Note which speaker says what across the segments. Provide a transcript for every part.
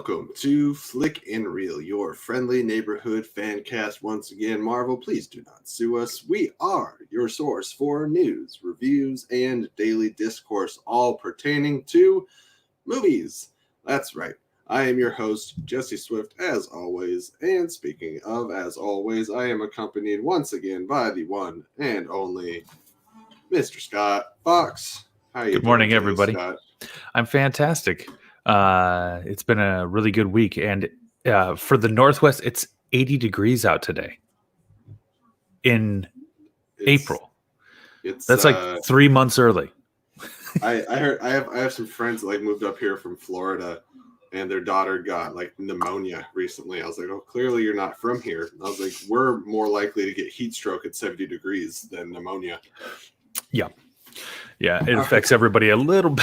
Speaker 1: Welcome to Flick and Reel, your friendly neighborhood fancast. Once again, Marvel, please do not sue us. We are your source for news, reviews, and daily discourse, all pertaining to movies. That's right. I am your host, Jesse Swift, as always. And speaking of as always, I am accompanied once again by the one and only Mr. Scott Fox.
Speaker 2: How are you? Good morning, everybody.
Speaker 1: Scott?
Speaker 2: I'm fantastic. It's been a really good week, and for the Northwest, it's 80 degrees out today in April. That's like 3 months early.
Speaker 1: I heard I have some friends that moved up here from Florida, and their daughter got pneumonia recently. I was like, oh, clearly you're not from here. And I was like, we're more likely to get heat stroke at 70 degrees than pneumonia.
Speaker 2: Yeah, it affects everybody a little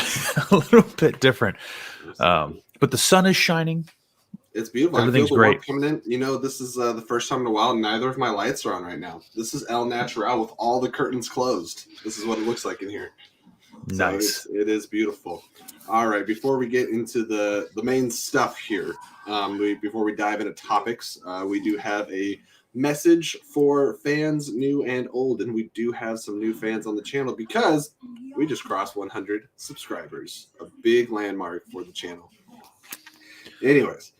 Speaker 2: bit different. But the sun is shining.
Speaker 1: It's beautiful.
Speaker 2: Everything's great.
Speaker 1: Coming in. You know, this is the first time in a while neither of my lights are on right now. This is El Natural with all the curtains closed. This is what it looks like in here.
Speaker 2: Nice.
Speaker 1: So it is beautiful. All right, before we get into the main stuff here, before we dive into topics, we do have a message for fans new and old, and we do have some new fans on the channel because we just crossed 100 subscribers, a big landmark for the channel. Anyways,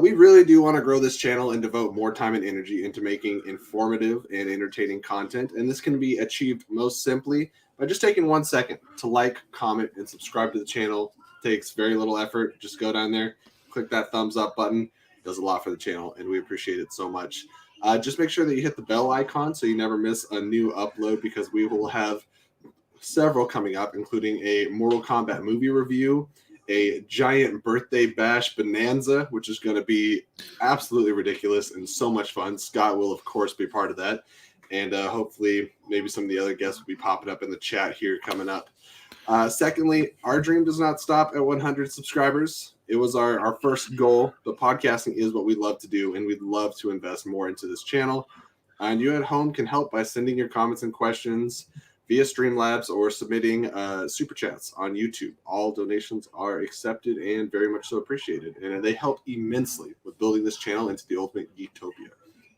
Speaker 1: we really do want to grow this channel and devote more time and energy into making informative and entertaining content, and this can be achieved most simply by just taking 1 second to like, comment, and subscribe to the channel. It takes very little effort. Just go down there, click that thumbs up button. It does a lot for the channel, and we appreciate it so much. Just make sure that you hit the bell icon so you never miss a new upload, because we will have several coming up, including a Mortal Kombat movie review, a giant birthday bash bonanza, which is going to be absolutely ridiculous and so much fun. Scott will, of course, be part of that. And hopefully maybe some of the other guests will be popping up in the chat here coming up. Secondly, our dream does not stop at 100 subscribers. It was our first goal, but podcasting is what we love to do, and we'd love to invest more into this channel. And you at home can help by sending your comments and questions via Streamlabs or submitting super chats on YouTube. All donations are accepted and very much so appreciated, and they help immensely with building this channel into the ultimate geektopia.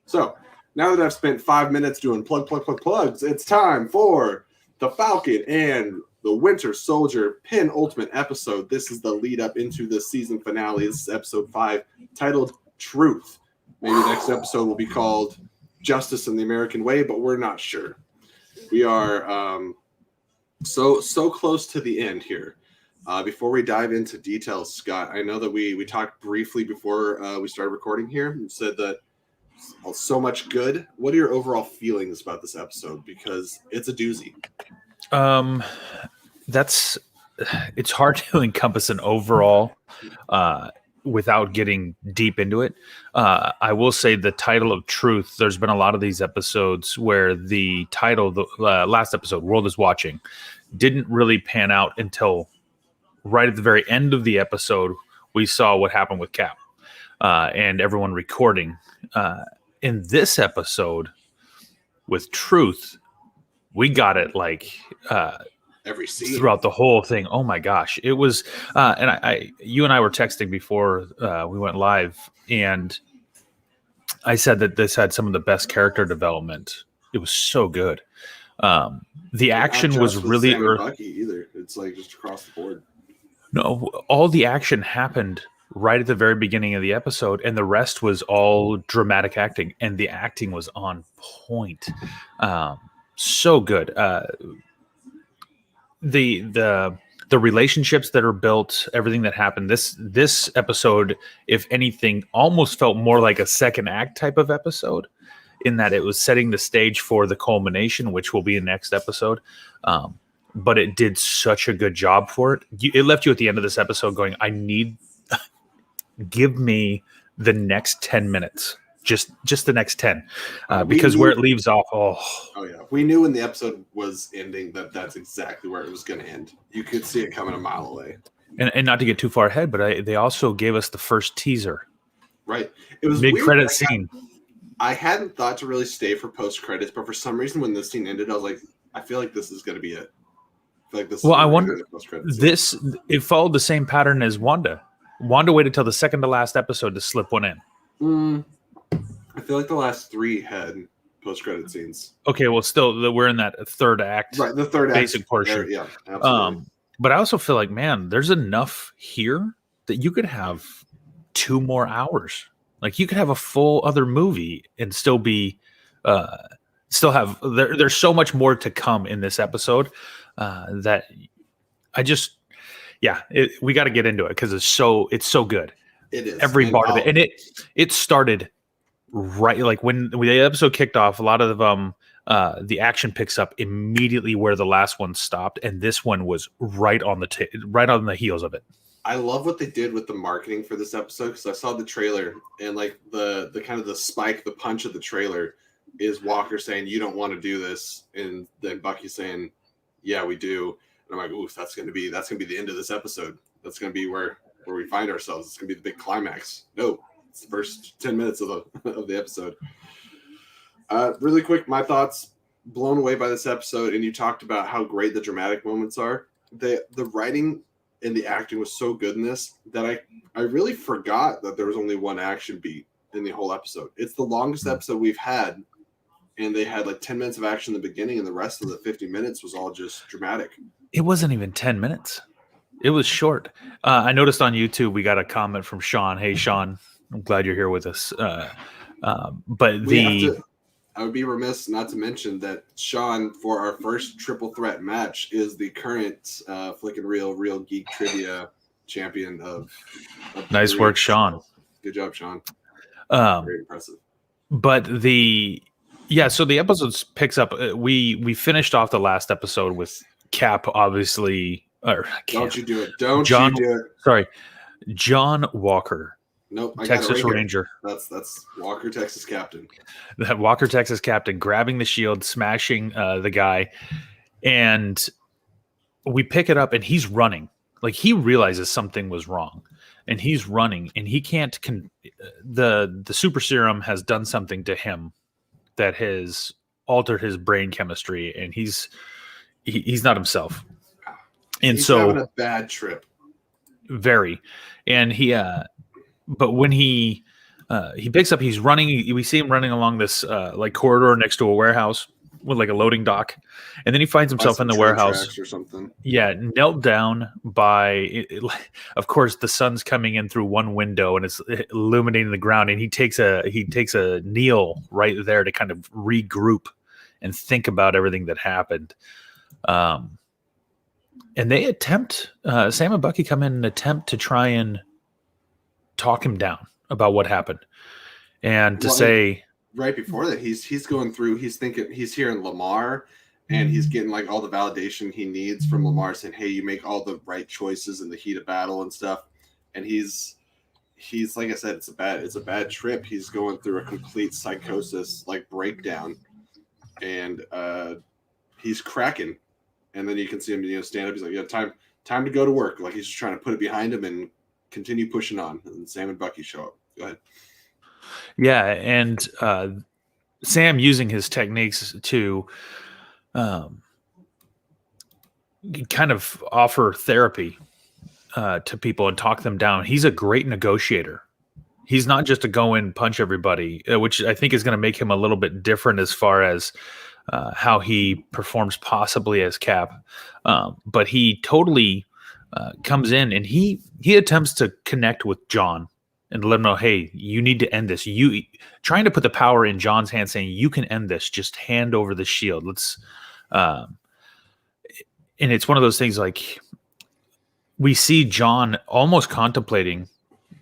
Speaker 1: So now that I've spent 5 minutes doing plugs, it's time for the Falcon and the Winter Soldier penultimate episode. This is the lead up into the season finale. This is episode 5, titled Truth. Maybe the next episode will be called Justice in the American Way, but we're not sure. We are so close to the end here. Before we dive into details, Scott, I know that we talked briefly before we started recording here and said that so much good. What are your overall feelings about this episode? Because it's a doozy.
Speaker 2: It's hard to encompass an overall without getting deep into it. I will say the title of Truth, there's been a lot of these episodes where the title, the last episode, World is Watching, didn't really pan out until right at the very end of the episode. We saw what happened with Cap and everyone recording. In this episode with Truth, we got it
Speaker 1: every scene
Speaker 2: throughout the whole thing. Oh my gosh, it was and you and I were texting before we went live, and I said that this had some of the best character development. It was so good. The action was really
Speaker 1: Bucky either. It's just across the board.
Speaker 2: No, all the action happened right at the very beginning of the episode, and the rest was all dramatic acting, and the acting was on point. So good. The relationships that are built, everything that happened, this episode, if anything, almost felt more like a second act type of episode, in that it was setting the stage for the culmination, which will be in next episode. But it did such a good job for it. It left you at the end of this episode going, give me the next 10 minutes. Just the next 10, because where it leaves off. Oh
Speaker 1: yeah, we knew when the episode was ending that's exactly where it was going to end. You could see it coming a mile away.
Speaker 2: And not to get too far ahead, but they also gave us the first teaser.
Speaker 1: Right, it was
Speaker 2: mid-credit scene.
Speaker 1: I hadn't thought to really stay for post credits, but for some reason when this scene ended, I was like, I feel like this is going to be it. I feel like this.
Speaker 2: Well, I wonder. It followed the same pattern as Wanda. Wanda waited till the second to last episode to slip one in.
Speaker 1: I feel like the last 3 had post-credit scenes.
Speaker 2: Okay, well, still, we're in that third act,
Speaker 1: Right? The third
Speaker 2: basic
Speaker 1: act,
Speaker 2: portion.
Speaker 1: yeah, absolutely.
Speaker 2: But I also feel like, man, there's enough here that you could have 2 more hours. Like, you could have a full other movie and still be, still have. There's so much more to come in this episode that I just, we got to get into it because it's so good.
Speaker 1: It is
Speaker 2: every part of it, and it started right like when the episode kicked off. A lot of the action picks up immediately where the last one stopped, and this one was right on the heels of it.
Speaker 1: I love what they did with the marketing for this episode because I saw the trailer and like the kind of the spike, the punch of the trailer is Walker saying, "You don't want to do this," and then Bucky saying, "Yeah, we do." And I'm like, "Oof, that's gonna be the end of this episode. That's gonna be where we find ourselves. It's gonna be the big climax." No, it's the first 10 minutes of the episode. Really quick, my thoughts. Blown away by this episode, and you talked about how great the dramatic moments are. The writing and the acting was so good in this that I really forgot that there was only one action beat in the whole episode. It's the longest episode we've had, and they had like 10 minutes of action in the beginning, and the rest of the 50 minutes was all just dramatic.
Speaker 2: It wasn't even 10 minutes. It was short. I noticed on YouTube we got a comment from Sean. Hey, Sean, I'm glad you're here with us.
Speaker 1: I would be remiss not to mention that Sean, for our first triple threat match, is the current Flick and Real Geek Trivia champion of
Speaker 2: nice work, Sean.
Speaker 1: Good job, Sean. Very impressive.
Speaker 2: But so the episode picks up. We finished off the last episode with Cap, obviously.
Speaker 1: Don't you do it. You do it.
Speaker 2: Sorry. John Walker.
Speaker 1: Nope.
Speaker 2: Texas Ranger.
Speaker 1: That's Walker, Texas Captain.
Speaker 2: That Walker, Texas Captain, grabbing the shield, smashing the guy. And we pick it up and he's running. Like he realizes something was wrong. And he's running and he can't. The super serum has done something to him that has altered his brain chemistry. And he's not himself. And
Speaker 1: he's
Speaker 2: so
Speaker 1: having a bad trip.
Speaker 2: Very. And but when he picks up, he's running. We see him running along this like corridor next to a warehouse with like a loading dock, and then he finds himself in the warehouse
Speaker 1: or something.
Speaker 2: Yeah, knelt down by. Of course, the sun's coming in through one window and it's illuminating the ground, and he takes a kneel right there to kind of regroup and think about everything that happened. And they attempt. Sam and Bucky come in and attempt to try and talk him down about what happened, and say
Speaker 1: right before that he's going through. He's thinking he's hearing Lamar, and he's getting like all the validation he needs from Lamar, saying, "Hey, you make all the right choices in the heat of battle and stuff." And he's like I said, it's a bad trip. He's going through a complete psychosis, like breakdown, and he's cracking. And then you can see him, stand up. He's like, "Yeah, time to go to work." Like he's just trying to put it behind him and continue pushing on. And Sam and Bucky show up. Go ahead.
Speaker 2: Yeah, and Sam using his techniques to kind of offer therapy to people and talk them down. He's a great negotiator. He's not just a go in, punch everybody, which I think is going to make him a little bit different as far as how he performs possibly as Cap. But he totally comes in and he attempts to connect with John and let him know, hey, you need to end this. You trying to put the power in John's hand, saying you can end this. Just hand over the shield. Let's. And it's one of those things like we see John almost contemplating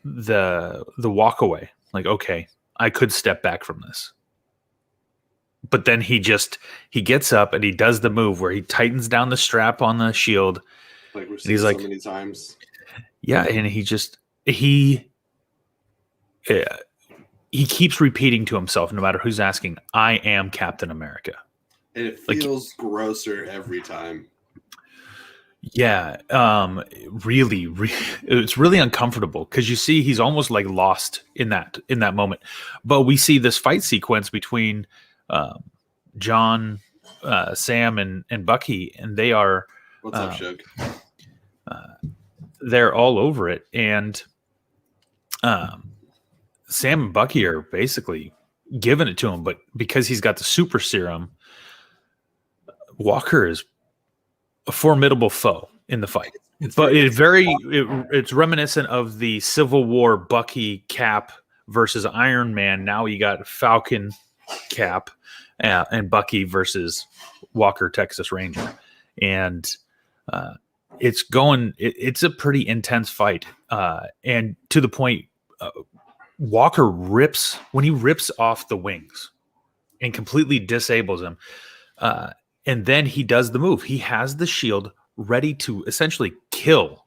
Speaker 2: the walk away. Like, okay, I could step back from this. But then he gets up and he does the move where he tightens down the strap on the shield.
Speaker 1: Like we've seen so many times.
Speaker 2: Yeah, and he keeps repeating to himself, no matter who's asking, "I am Captain America."
Speaker 1: And it feels grosser every time.
Speaker 2: Yeah, really, it's really uncomfortable because you see he's almost like lost in that moment. But we see this fight sequence between John, Sam, and Bucky, and they are.
Speaker 1: What's up, Shug?
Speaker 2: They're all over it, and Sam and Bucky are basically giving it to him, but because he's got the super serum, Walker is a formidable foe in the fight. It's reminiscent of the Civil War Bucky Cap versus Iron Man. Now you got Falcon Cap and Bucky versus Walker Texas Ranger, and it's a pretty intense fight, and to the point. Walker rips off the wings and completely disables him. And then he does the move. He has the shield ready to essentially kill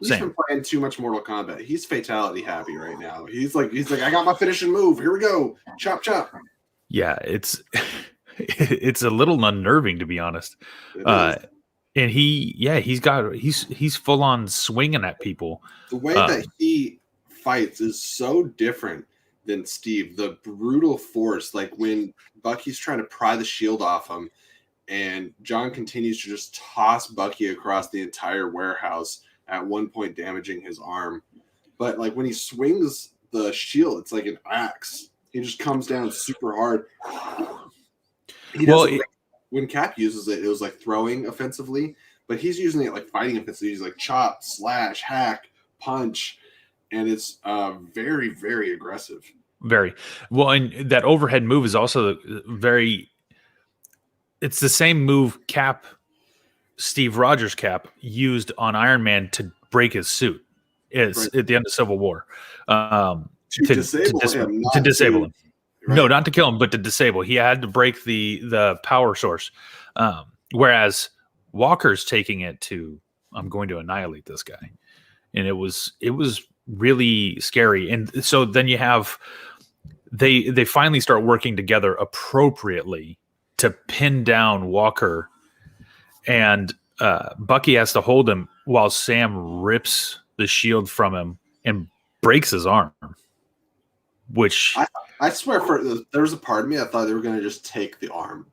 Speaker 1: He's been playing too much Mortal Kombat. He's fatality happy right now. He's like, I got my finishing move. Here we go. Chop, chop.
Speaker 2: Yeah, it's a little unnerving, to be honest. And he's full on swinging at people.
Speaker 1: The way that he fights is so different than Steve. The brutal force, like when Bucky's trying to pry the shield off him, and John continues to just toss Bucky across the entire warehouse, at one point damaging his arm. But like when he swings the shield, it's like an axe. He just comes down super hard. When Cap uses it, it was like throwing offensively, but he's using it like fighting offensively. He's like chop, slash, hack, punch, and it's very, very aggressive.
Speaker 2: Very well, and that overhead move is also very. It's the same move Steve Rogers Cap used on Iron Man to break his suit. It's right. At the end of Civil War. To disable him. Right. No, not to kill him, but to disable. He had to break the power source. Whereas Walker's taking it to, I'm going to annihilate this guy. And it was really scary. And so then you have, they finally start working together appropriately to pin down Walker. And Bucky has to hold him while Sam rips the shield from him and breaks his arm. Which
Speaker 1: I swear, there was a part of me I thought they were going to just take the arm,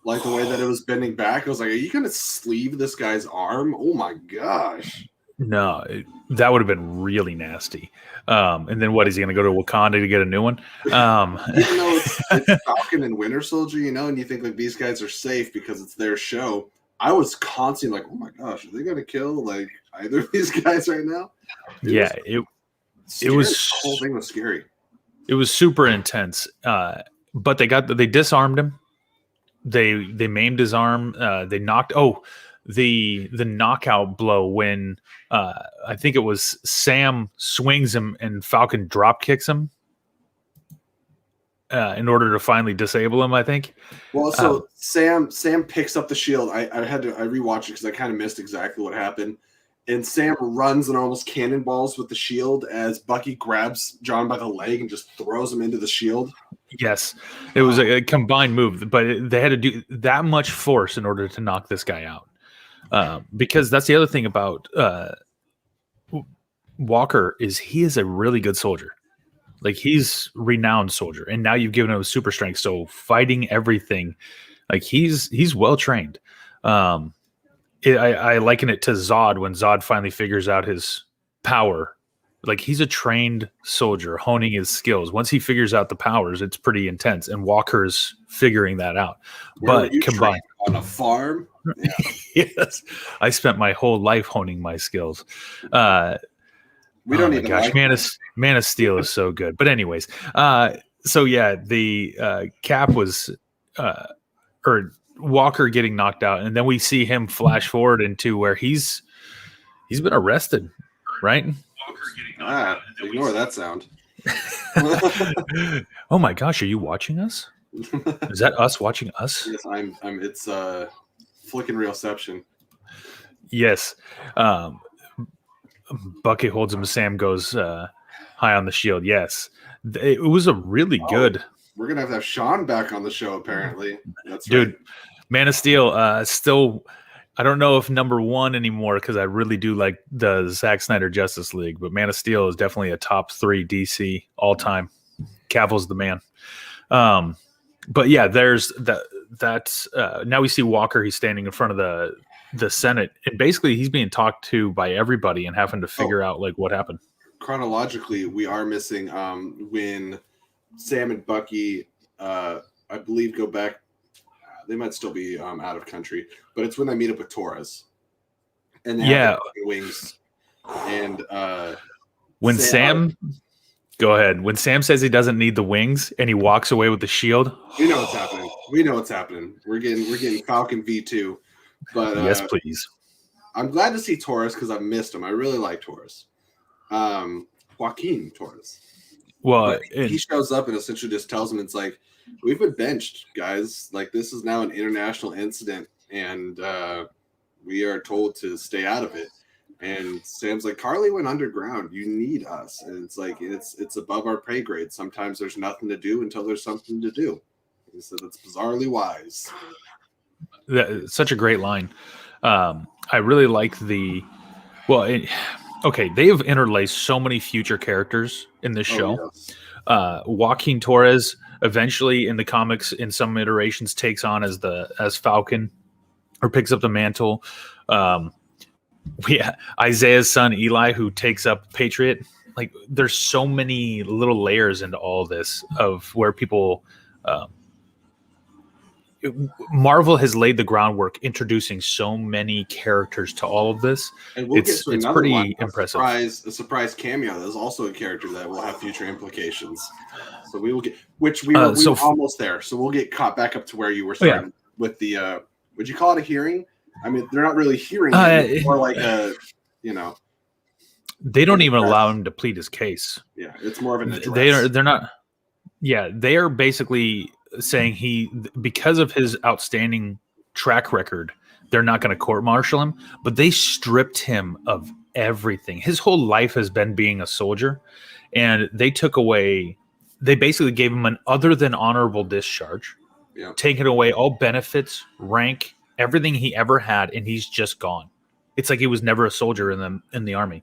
Speaker 1: like the way that it was bending back. I was like, "Are you going to sleeve this guy's arm?" Oh my gosh!
Speaker 2: No, that would have been really nasty. And then what is he going to go to Wakanda to get a new one?
Speaker 1: Even though it's Falcon and Winter Soldier, and you think like these guys are safe because it's their show. I was constantly like, "Oh my gosh, are they going to kill like either of these guys right now?"
Speaker 2: It was
Speaker 1: the whole thing was scary.
Speaker 2: It was super intense, but they disarmed him. They maimed his arm. They knocked. The knockout blow when I think it was Sam swings him and Falcon drop kicks him in order to finally disable him. I think. Well,
Speaker 1: so Sam picks up the shield. I rewatched it because I kind of missed exactly what happened. And Sam runs and almost cannonballs with the shield as Bucky grabs John by the leg and just throws him into the shield.
Speaker 2: Yes, it was a combined move, but they had to do that much force in order to knock this guy out. Because that's the other thing about Walker is he is a really good soldier. Like he's a renowned soldier, and now you've given him super strength. So fighting everything, like he's well trained. I liken it to Zod when Zod finally figures out his power. Like he's a trained soldier honing his skills. Once he figures out the powers, it's pretty intense. And Walker's figuring that out.
Speaker 1: But combined on a farm,
Speaker 2: yeah. Yes, I spent my whole life honing my skills.
Speaker 1: We don't even.
Speaker 2: Gosh, Man of Steel is so good. But anyways, so yeah, the Cap was or Walker getting knocked out, and then we see him flash forward into where he's been arrested, right?
Speaker 1: Ignore that sound.
Speaker 2: Oh my gosh, are you watching us? Is that us watching us?
Speaker 1: Yes, I'm it's flicking reception.
Speaker 2: Yes. Bucky holds him, Sam goes high on the shield. Yes. It was a really good.
Speaker 1: We're going to have Sean back on the show, apparently. That's
Speaker 2: dude,
Speaker 1: right.
Speaker 2: Man of Steel, still, I don't know if number one anymore because I really do like the Zack Snyder Justice League, but Man of Steel is definitely a top 3 DC all time. Cavill's the man. But yeah, there's that's now we see Walker. He's standing in front of the Senate, and basically he's being talked to by everybody and having to figure out like what happened.
Speaker 1: chronologically, we are missing when Sam and Bucky, I believe, go back. They might still be out of country, but it's when they meet up with Torres, and they have the wings. And
Speaker 2: when Sam, go ahead. When Sam says he doesn't need the wings and he walks away with the shield,
Speaker 1: we know what's happening. We know what's happening. We're getting Falcon V2. But
Speaker 2: yes, please.
Speaker 1: I'm glad to see Torres because I've missed him. I really like Torres. Joaquin Torres.
Speaker 2: Well,
Speaker 1: he shows up and essentially just tells him, it's like, we've been benched, guys. Like, this is now an international incident, and we are told to stay out of it. And Sam's like, Carly went underground. You need us. And it's like, it's above our pay grade. Sometimes there's nothing to do until there's something to do. He said that's bizarrely wise.
Speaker 2: Such a great line. I really like they have interlaced so many future characters in this show. Yes. Joaquin Torres eventually in the comics, in some iterations, takes on as Falcon or picks up the mantle. Isaiah's son Eli, who takes up Patriot. Like, there's so many little layers into all this of where people. Marvel has laid the groundwork, introducing so many characters to all of this. And it's pretty impressive.
Speaker 1: A surprise cameo. There's also a character that will have future implications. So we will get, which we were almost there. So we'll get caught back up to where you were starting with the. Would you call it a hearing? I mean, they're not really hearing. It's more like a,
Speaker 2: They don't even allow him to plead his case.
Speaker 1: Yeah, it's more of an address.
Speaker 2: They're not. Yeah, they are basically saying because of his outstanding track record, they're not going to court-martial him, but they stripped him of everything. His whole life has been being a soldier, and they basically gave him an other than honorable discharge, taking away all benefits, rank, everything he ever had, and he's just gone. It's like he was never a soldier in the army.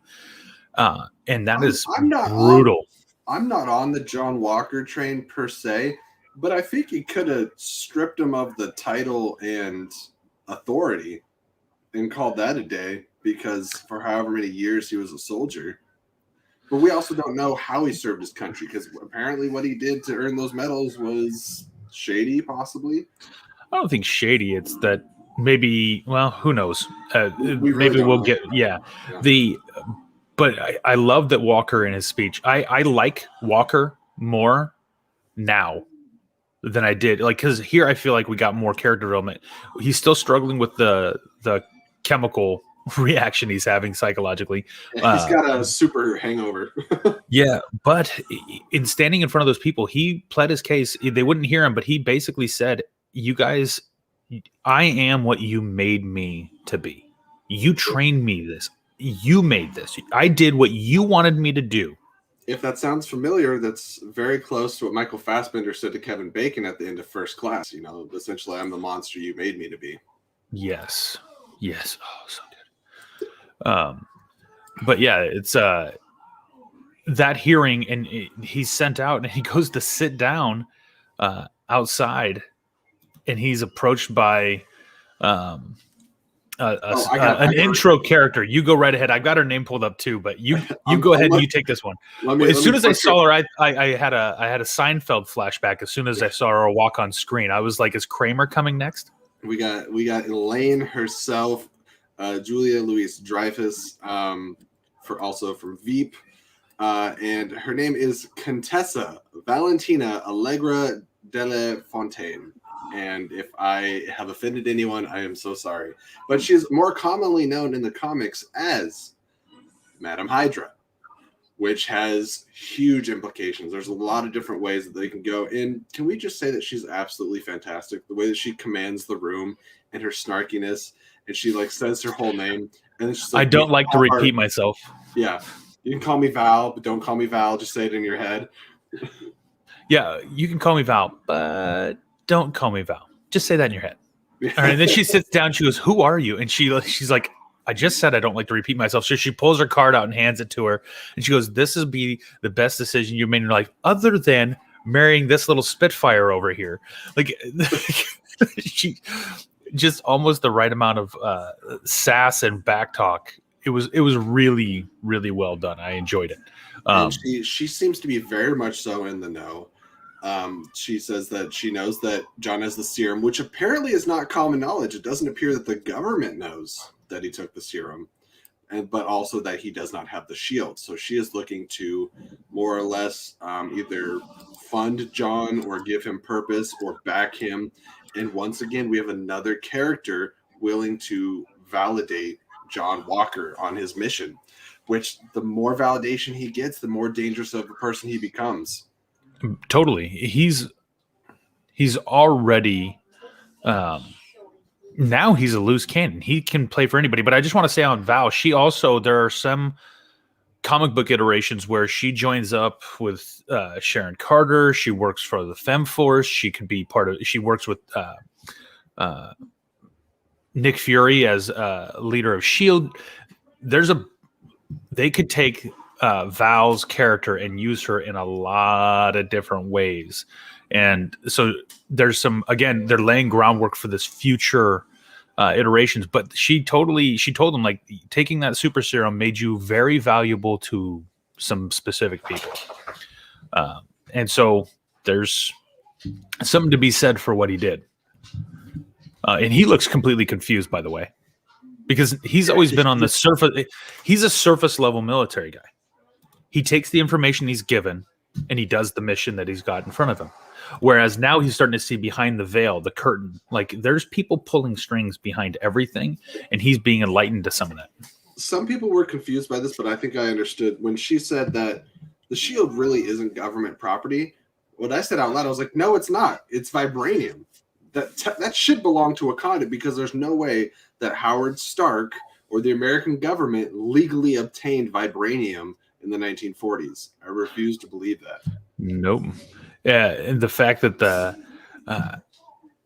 Speaker 2: And that is brutal.
Speaker 1: I'm not on the John Walker train per se, but I think he could have stripped him of the title and authority and called that a day, because for however many years he was a soldier. But we also don't know how he served his country, because apparently what he did to earn those medals was shady, possibly.
Speaker 2: I don't think shady. It's that maybe, well, who knows? But I love that Walker in his speech. I like Walker more now than I did. Like, because here I feel like we got more character development. He's still struggling with the chemical reaction he's having psychologically.
Speaker 1: He's got a super hangover.
Speaker 2: Yeah, but in standing in front of those people, he pled his case. They wouldn't hear him, but he basically said, you guys, I am what you made me to be. You trained me this. You made this. I did what you wanted me to do.
Speaker 1: If that sounds familiar, that's very close to what Michael Fassbender said to Kevin Bacon at the end of First Class. Essentially, I'm the monster you made me to be.
Speaker 2: Yes. Oh, so good. But yeah, it's that hearing, and he's sent out, and he goes to sit down outside, and he's approached by an intro character. You go right ahead. I've got her name pulled up too, but you go ahead and you take this one. As soon as I saw her, I had a Seinfeld flashback. As soon as I saw her walk on screen, I was like, is Kramer coming next?
Speaker 1: We got Elaine herself, Julia Louis-Dreyfus, also from Veep, and her name is Contessa Valentina Allegra delle Fontaine. And if I have offended anyone, I am so sorry. But she's more commonly known in the comics as Madam Hydra, which has huge implications. There's a lot of different ways that they can go. And can we just say that she's absolutely fantastic? The way that she commands the room and her snarkiness, and she says her whole name. And it's just
Speaker 2: I don't like to repeat myself.
Speaker 1: Yeah. You can call me Val, but don't call me Val. Just say it in your head.
Speaker 2: Yeah, you can call me Val, but don't call me Val. Just say that in your head. All right. And then she sits down. She goes, "Who are you?" And she's like, "I just said I don't like to repeat myself." So she pulls her card out and hands it to her. And she goes, "This will be the best decision you made in your life, other than marrying this little Spitfire over here." Like, she just almost the right amount of sass and back talk. It was really, really well done. I enjoyed it.
Speaker 1: And she seems to be very much so in the know. She says that she knows that John has the serum, which apparently is not common knowledge. It doesn't appear that the government knows that he took the serum, but also that he does not have the shield. So she is looking to more or less either fund John or give him purpose or back him. And once again, we have another character willing to validate John Walker on his mission, which the more validation he gets, the more dangerous of a person he becomes.
Speaker 2: Totally. He's already now he's a loose cannon. He can play for anybody. But I just want to say on Val, there are some comic book iterations where she joins up with Sharon Carter. She works for the Femme Force. She works with Nick Fury as leader of S.H.I.E.L.D. They could take Val's character and use her in a lot of different ways. And so there's they're laying groundwork for this future iterations, but she told them, like, taking that super serum made you very valuable to some specific people. And so there's something to be said for what he did. And he looks completely confused, by the way, because he's always been on the surface. He's a surface level military guy. He takes the information he's given and he does the mission that he's got in front of him. Whereas now he's starting to see behind the veil, the curtain. Like, there's people pulling strings behind everything, and he's being enlightened to some of that.
Speaker 1: Some people were confused by this, but I think I understood when she said that the shield really isn't government property. What I said out loud, I was like, no, it's not. It's vibranium. That should belong to Wakanda, because there's no way that Howard Stark or the American government legally obtained vibranium in the 1940s. I refuse to believe that.
Speaker 2: Nope. Yeah, and the fact that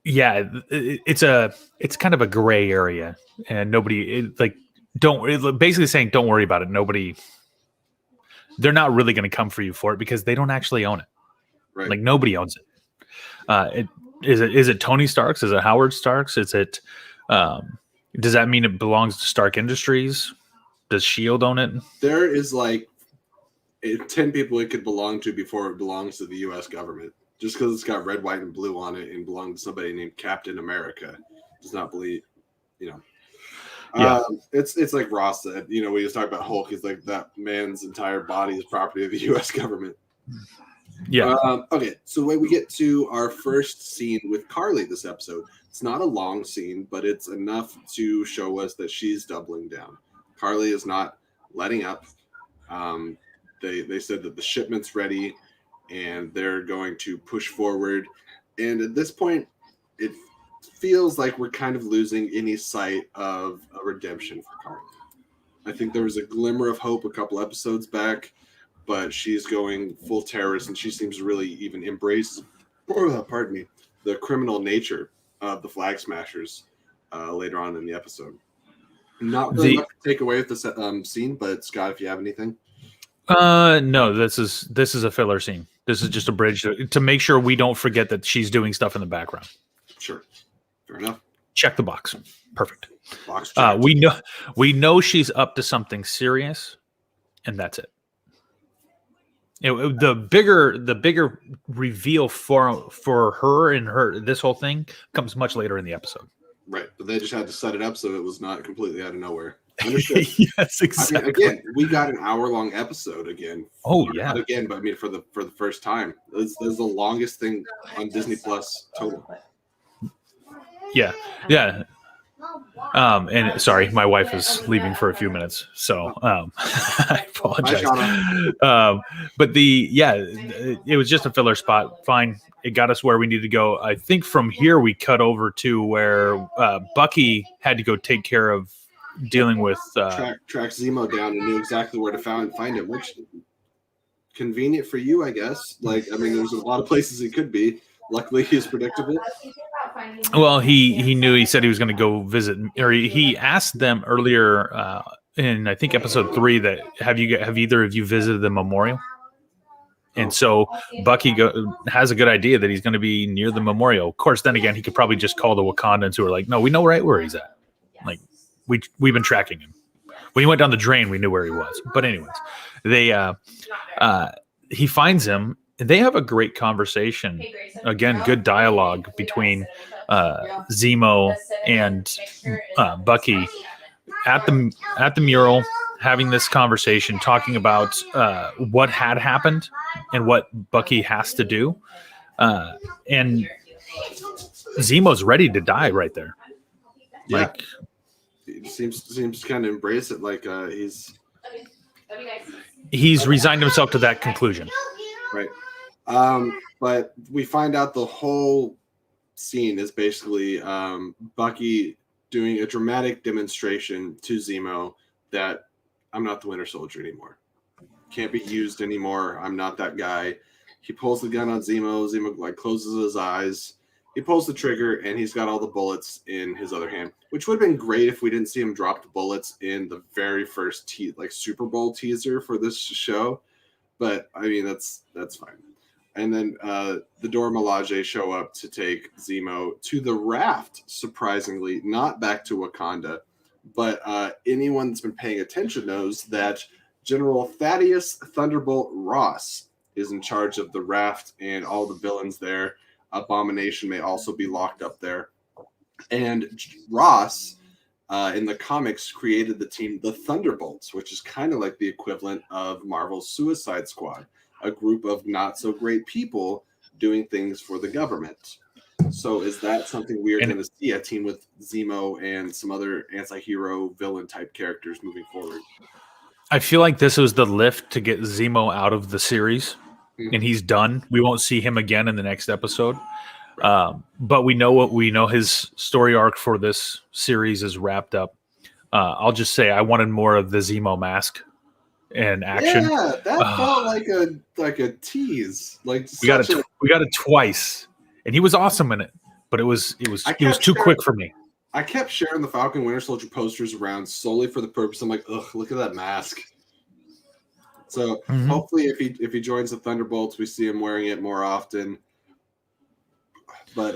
Speaker 2: it's kind of a gray area, and basically saying don't worry about it. They're not really going to come for you for it because they don't actually own it.
Speaker 1: Right.
Speaker 2: Like, nobody owns it. Is it Tony Stark's? Is it Howard Stark's? Is it? Does that mean it belongs to Stark Industries? Does S.H.I.E.L.D. own it?
Speaker 1: There is 10 people it could belong to before it belongs to the U.S. government. Just because it's got red, white, and blue on it and belongs to somebody named Captain America does not believe, Yeah. It's like Ross said, when you talk about Hulk, he's like, that man's entire body is property of the U.S. government.
Speaker 2: Yeah.
Speaker 1: Okay, so when we get to our first scene with Carly this episode, it's not a long scene, but it's enough to show us that she's doubling down. Carly is not letting up. They said that the shipment's ready and they're going to push forward. And at this point, it feels like we're kind of losing any sight of a redemption for Carly. I think there was a glimmer of hope a couple episodes back, but she's going full terrorist, and she seems to really even embrace, the criminal nature of the Flag Smashers later on in the episode. Not really much to take away with this scene, but Scott, if you have anything.
Speaker 2: No, this is a filler scene. This is just a bridge to make sure we don't forget that she's doing stuff in the background.
Speaker 1: Sure, fair enough.
Speaker 2: Check the box. Perfect.
Speaker 1: Box checked.
Speaker 2: We know she's up to something serious, and that's it. The bigger reveal for her and this whole thing comes much later in the episode.
Speaker 1: Right, but they just had to set it up so it was not completely out of nowhere. Understood.
Speaker 2: Yes, exactly.
Speaker 1: I mean, again, we got an hour-long episode again.
Speaker 2: Oh, yeah.
Speaker 1: Not again, but I mean for the first time. This is the longest thing on Disney Plus total.
Speaker 2: Yeah, yeah. And sorry, my wife is leaving for a few minutes, so I apologize. But it was just a filler spot. Fine, it got us where we needed to go. I think from here we cut over to where Bucky had to go take care of dealing with
Speaker 1: track Zemo down and knew exactly where to find him, which convenient for you, I guess. There's a lot of places he could be. Luckily, he's predictable.
Speaker 2: Well, he knew. He said he was going to go visit, or he asked them earlier in I think episode 3 that have either of you visited the memorial? And so Bucky has a good idea that he's going to be near the memorial. Of course, then again, he could probably just call the Wakandans who are like, no, we know right where he's at. Like we've been tracking him. When he went down the drain, we knew where he was. But anyways, he finds him. They have a great conversation. Again, good dialogue between Zemo and Bucky at the mural, having this conversation, talking about what had happened and what Bucky has to do. And Zemo's ready to die right there.
Speaker 1: Yeah.
Speaker 2: Like,
Speaker 1: he seems to kind of embrace it. Like
Speaker 2: he's resigned himself to that conclusion.
Speaker 1: Right. But we find out the whole scene is basically Bucky doing a dramatic demonstration to Zemo that I'm not the Winter Soldier anymore. Can't be used anymore. I'm not that guy. He pulls the gun on Zemo. Zemo like closes his eyes. He pulls the trigger, and he's got all the bullets in his other hand, which would have been great if we didn't see him drop the bullets in the very first Super Bowl teaser for this show. But I mean, that's fine. And then the Dora Milaje show up to take Zemo to the raft, surprisingly, not back to Wakanda. But anyone that's been paying attention knows that General Thaddeus Thunderbolt Ross is in charge of the raft and all the villains there. Abomination may also be locked up there. And Ross, in the comics, created the team the Thunderbolts, which is kind of like the equivalent of Marvel's Suicide Squad, a group of not-so-great people doing things for the government. So is that something we're going to see, a team with Zemo and some other anti-hero villain-type characters moving forward?
Speaker 2: I feel like this was the lift to get Zemo out of the series, and he's done. We won't see him again in the next episode. But we know his story arc for this series is wrapped up. I'll just say I wanted more of the Zemo mask and action.
Speaker 1: Yeah, that felt like a tease. Like
Speaker 2: we got it twice, and he was awesome in it. But it was too quick for me.
Speaker 1: I kept sharing the Falcon Winter Soldier posters around solely for the purpose. I'm like, ugh, look at that mask. So hopefully, if he joins the Thunderbolts, we see him wearing it more often. But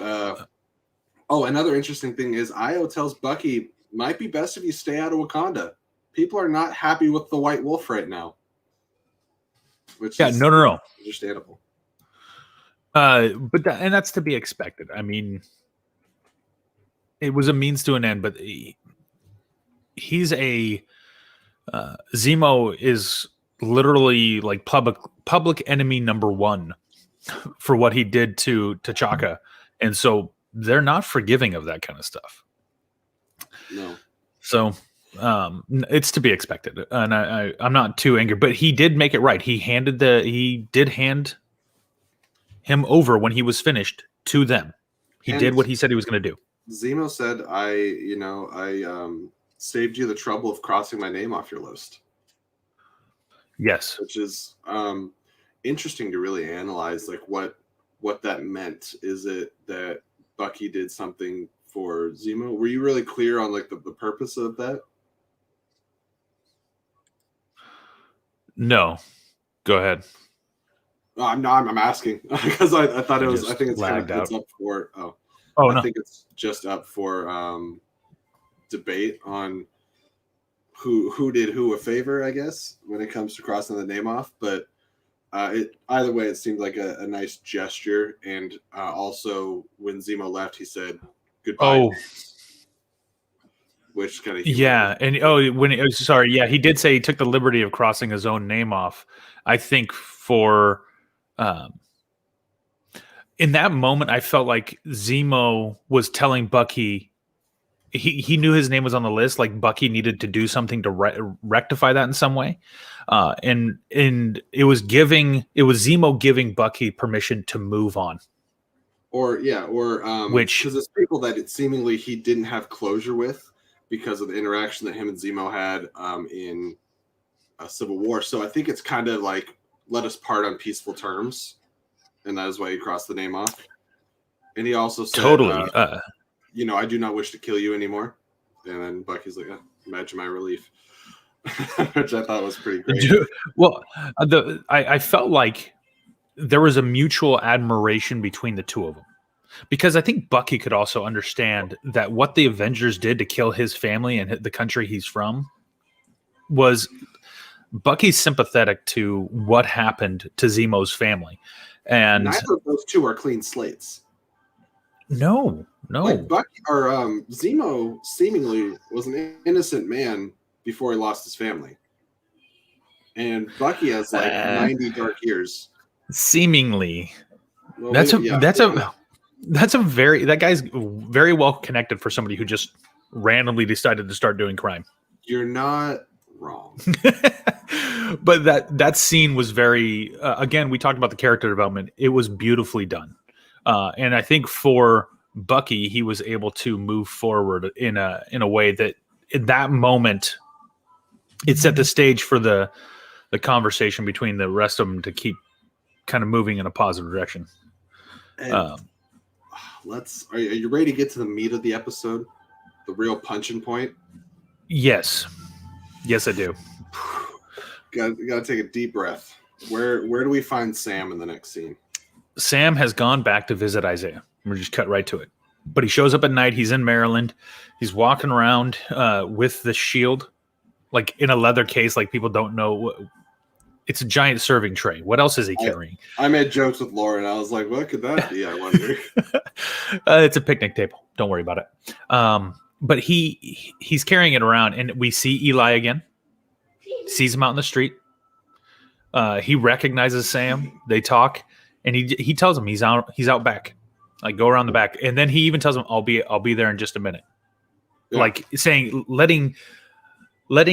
Speaker 1: another interesting thing is Io tells Bucky, might be best if you stay out of Wakanda. People are not happy with the White Wolf right now. Which is
Speaker 2: no.
Speaker 1: Understandable.
Speaker 2: But that's to be expected. I mean, it was a means to an end, but he's a Zemo is literally like public enemy number one for what he did to T'Chaka, and so they're not forgiving of that kind of stuff.
Speaker 1: No.
Speaker 2: So it's to be expected, and I'm not too angry, but he did make it right. He did hand him over when he was finished to them. He did what he said he was going to do.
Speaker 1: Zemo said, I saved you the trouble of crossing my name off your list.
Speaker 2: Yes.
Speaker 1: Which is interesting to really analyze, like what that meant. Is it that Bucky did something for Zemo? Were you really clear on like the purpose of that?
Speaker 2: No. Go ahead.
Speaker 1: I'm asking because I thought it was. I think it's it's up for. I think it's just up for debate on who did who a favor, I guess, when it comes to crossing the name off. But either way, it seemed like a nice gesture. And also, when Zemo left, he said goodbye.
Speaker 2: Oh,
Speaker 1: which kind of
Speaker 2: and he did say he took the liberty of crossing his own name off. I think for in that moment, I felt like Zemo was telling Bucky he knew his name was on the list. Like Bucky needed to do something to rectify that in some way, and it was Zemo giving Bucky permission to move on. Which
Speaker 1: because it's people that it seemingly he didn't have closure with because of the interaction that him and Zemo had in Civil War. So I think it's kind of like let us part on peaceful terms. And that is why he crossed the name off. And he also said, I do not wish to kill you anymore. And then Bucky's like, imagine my relief. Which I thought was pretty great.
Speaker 2: Well, I felt like there was a mutual admiration between the two of them. Because I think Bucky could also understand that what the Avengers did to kill his family and the country he's from was Bucky's sympathetic to what happened to Zemo's family. And
Speaker 1: neither of those two are clean slates.
Speaker 2: No.
Speaker 1: Like Bucky or Zemo seemingly was an innocent man before he lost his family. And Bucky has like 90 dark years.
Speaker 2: Seemingly.
Speaker 1: Well,
Speaker 2: that guy's very well connected for somebody who just randomly decided to start doing crime.
Speaker 1: You're not wrong.
Speaker 2: But that scene was very again, we talked about the character development. It was beautifully done. And I think for Bucky, he was able to move forward in a way that in that moment it set the stage for the conversation between the rest of them to keep kind of moving in a positive direction.
Speaker 1: Are you ready to get to the meat of the episode? The real punching point?
Speaker 2: Yes, I do.
Speaker 1: Gotta take a deep breath. Where do we find Sam in the next scene?
Speaker 2: Sam has gone back to visit Isaiah. We're just cut right to it. But he shows up at night. He's in Maryland. He's walking around with the shield, like in a leather case, like people don't know. It's a giant serving tray. What else is he carrying?
Speaker 1: I made jokes with Lauren. I was like, what could that be? I wonder.
Speaker 2: It's a picnic table. Don't worry about it. But he's carrying it around, and we see Eli again. Sees him out in the street. He recognizes Sam. They talk, and he tells him he's out back. Like, go around the back, and then he even tells him, "I'll be there in just a minute." Yeah. Like saying, letting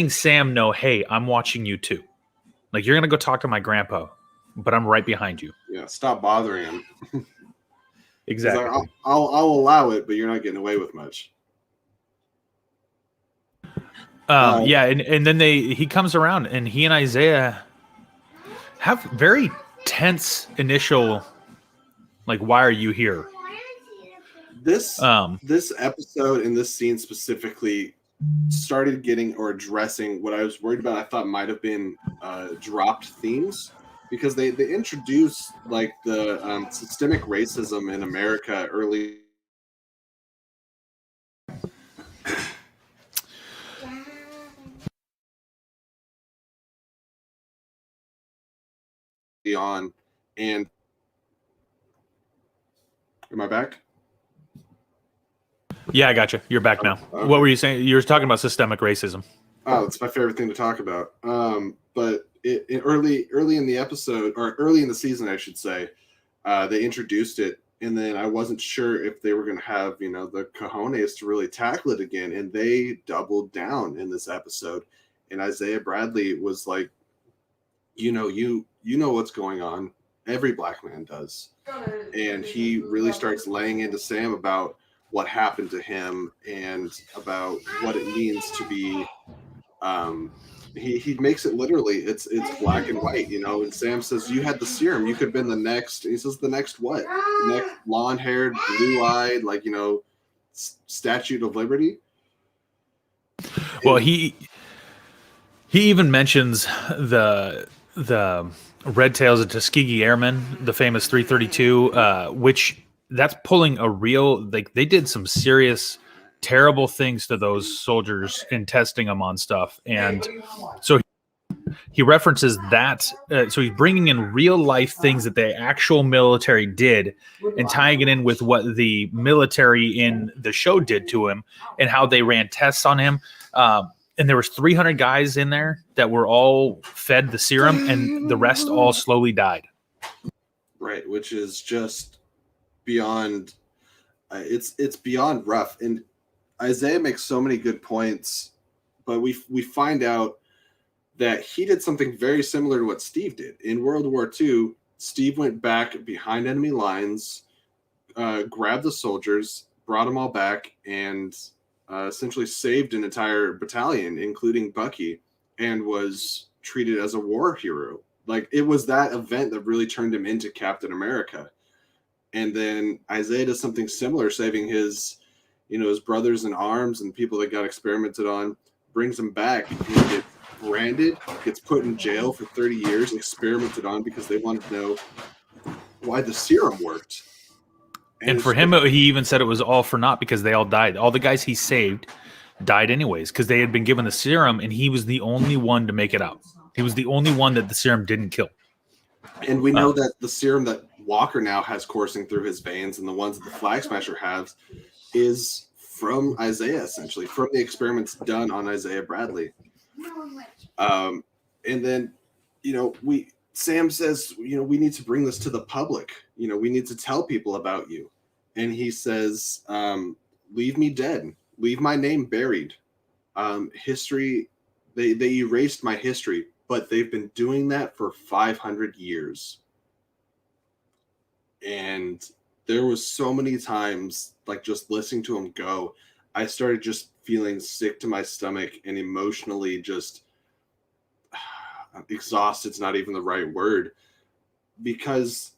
Speaker 2: Sam know, "Hey, I'm watching you too. Like, you're gonna go talk to my grandpa, but I'm right behind you."
Speaker 1: Yeah, stop bothering him.
Speaker 2: Exactly.
Speaker 1: Like, I'll allow it, but you're not getting away with much.
Speaker 2: Yeah, and then he comes around, and he and Isaiah have very tense initial, like, why are you here?
Speaker 1: This episode and this scene specifically started getting or addressing what I was worried about. I thought might have been dropped themes, because they introduced like the systemic racism in America early on. And am I back?
Speaker 2: Yeah, I got you. You're back now. Okay. What were you saying? You were talking about systemic racism.
Speaker 1: Oh, it's my favorite thing to talk about. But early in the episode, or early in the season, I should say, they introduced it, and then I wasn't sure if they were going to have, the cojones to really tackle it again, and they doubled down in this episode. And Isaiah Bradley was like, you know what's going on. Every black man does. And he really starts laying into Sam about what happened to him and about what it means to be he makes it literally it's black and white, and Sam says, you had the serum, you could have been the next. He says, the next what? The next blonde-haired, blue-eyed, Statue of Liberty.
Speaker 2: Well, he even mentions the Red Tails of Tuskegee Airmen, the famous 332, which that's pulling a real, they did some serious, terrible things to those soldiers in testing them on stuff. And so he references that. So he's bringing in real life things that the actual military did and tying it in with what the military in the show did to him and how they ran tests on him. And there was 300 guys in there that were all fed the serum, and the rest all slowly died.
Speaker 1: Right, which is just beyond. It's beyond rough. And Isaiah makes so many good points, but we find out that he did something very similar to what Steve did in World War II. Steve went back behind enemy lines, grabbed the soldiers, brought them all back, and essentially saved an entire battalion, including Bucky, and was treated as a war hero. Like, it was that event that really turned him into Captain America. And then Isaiah does something similar, saving his brothers in arms and people that got experimented on, brings them back, and he gets branded, gets put in jail for 30 years, experimented on because they wanted to know why the serum worked. And
Speaker 2: for him, he even said it was all for naught because they all died. All the guys he saved died anyways because they had been given the serum, and he was the only one to make it out. He was the only one that the serum didn't kill.
Speaker 1: And we know that the serum that Walker now has coursing through his veins, and the ones that the Flag Smasher has, is from Isaiah, essentially, from the experiments done on Isaiah Bradley. And then, Sam says, we need to bring this to the public. We need to tell people about you. And he says, leave me dead. Leave my name buried. History, they erased my history, but they've been doing that for 500 years. And there was so many times, like just listening to him go, I started just feeling sick to my stomach and emotionally just exhausted's not even the right word, because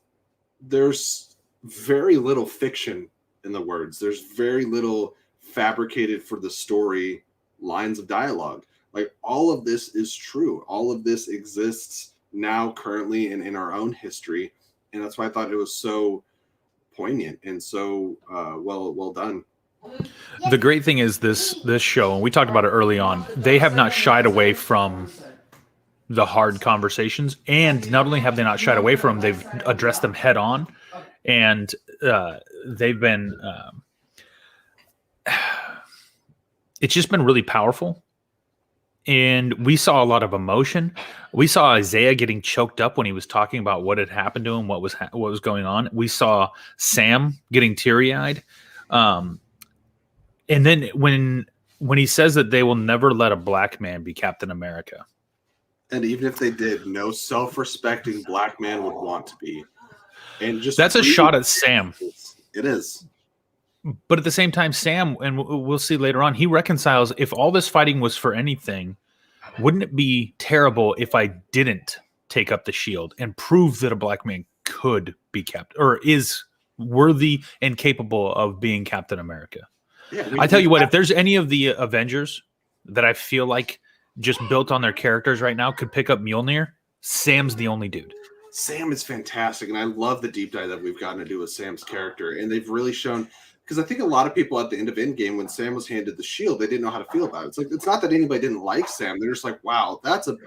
Speaker 1: there's very little fiction in the words. There's very little fabricated for the story lines of dialogue. Like, all of this is true. All of this exists now, currently, and in our own history. And that's why I thought it was so poignant and so well done.
Speaker 2: The great thing is this show, and we talked about it early on, they have not shied away from the hard conversations, and not only have they not shied away from them, they've addressed them head on, and they've been it's just been really powerful. And we saw a lot of emotion. We saw Isaiah getting choked up when he was talking about what had happened to him, what was going on. We saw Sam getting teary-eyed. And then when he says that they will never let a black man be Captain America.
Speaker 1: And even if they did, no self-respecting black man would want to be. And just
Speaker 2: that's a shot at Sam.
Speaker 1: It is.
Speaker 2: But at the same time, Sam, and we'll see later on, he reconciles, if all this fighting was for anything, wouldn't it be terrible if I didn't take up the shield and prove that a black man could be captain, or is worthy and capable of being Captain America? Yeah, I tell you what, if there's any of the Avengers that I feel like just built on their characters right now could pick up Mjolnir, Sam's the only dude.
Speaker 1: Sam is fantastic, and I love the deep dive that we've gotten to do with Sam's character, and they've really shown, because I think a lot of people at the end of Endgame, when Sam was handed the shield, they didn't know how to feel about it. It's like, it's not that anybody didn't like Sam. They're just like, wow, those are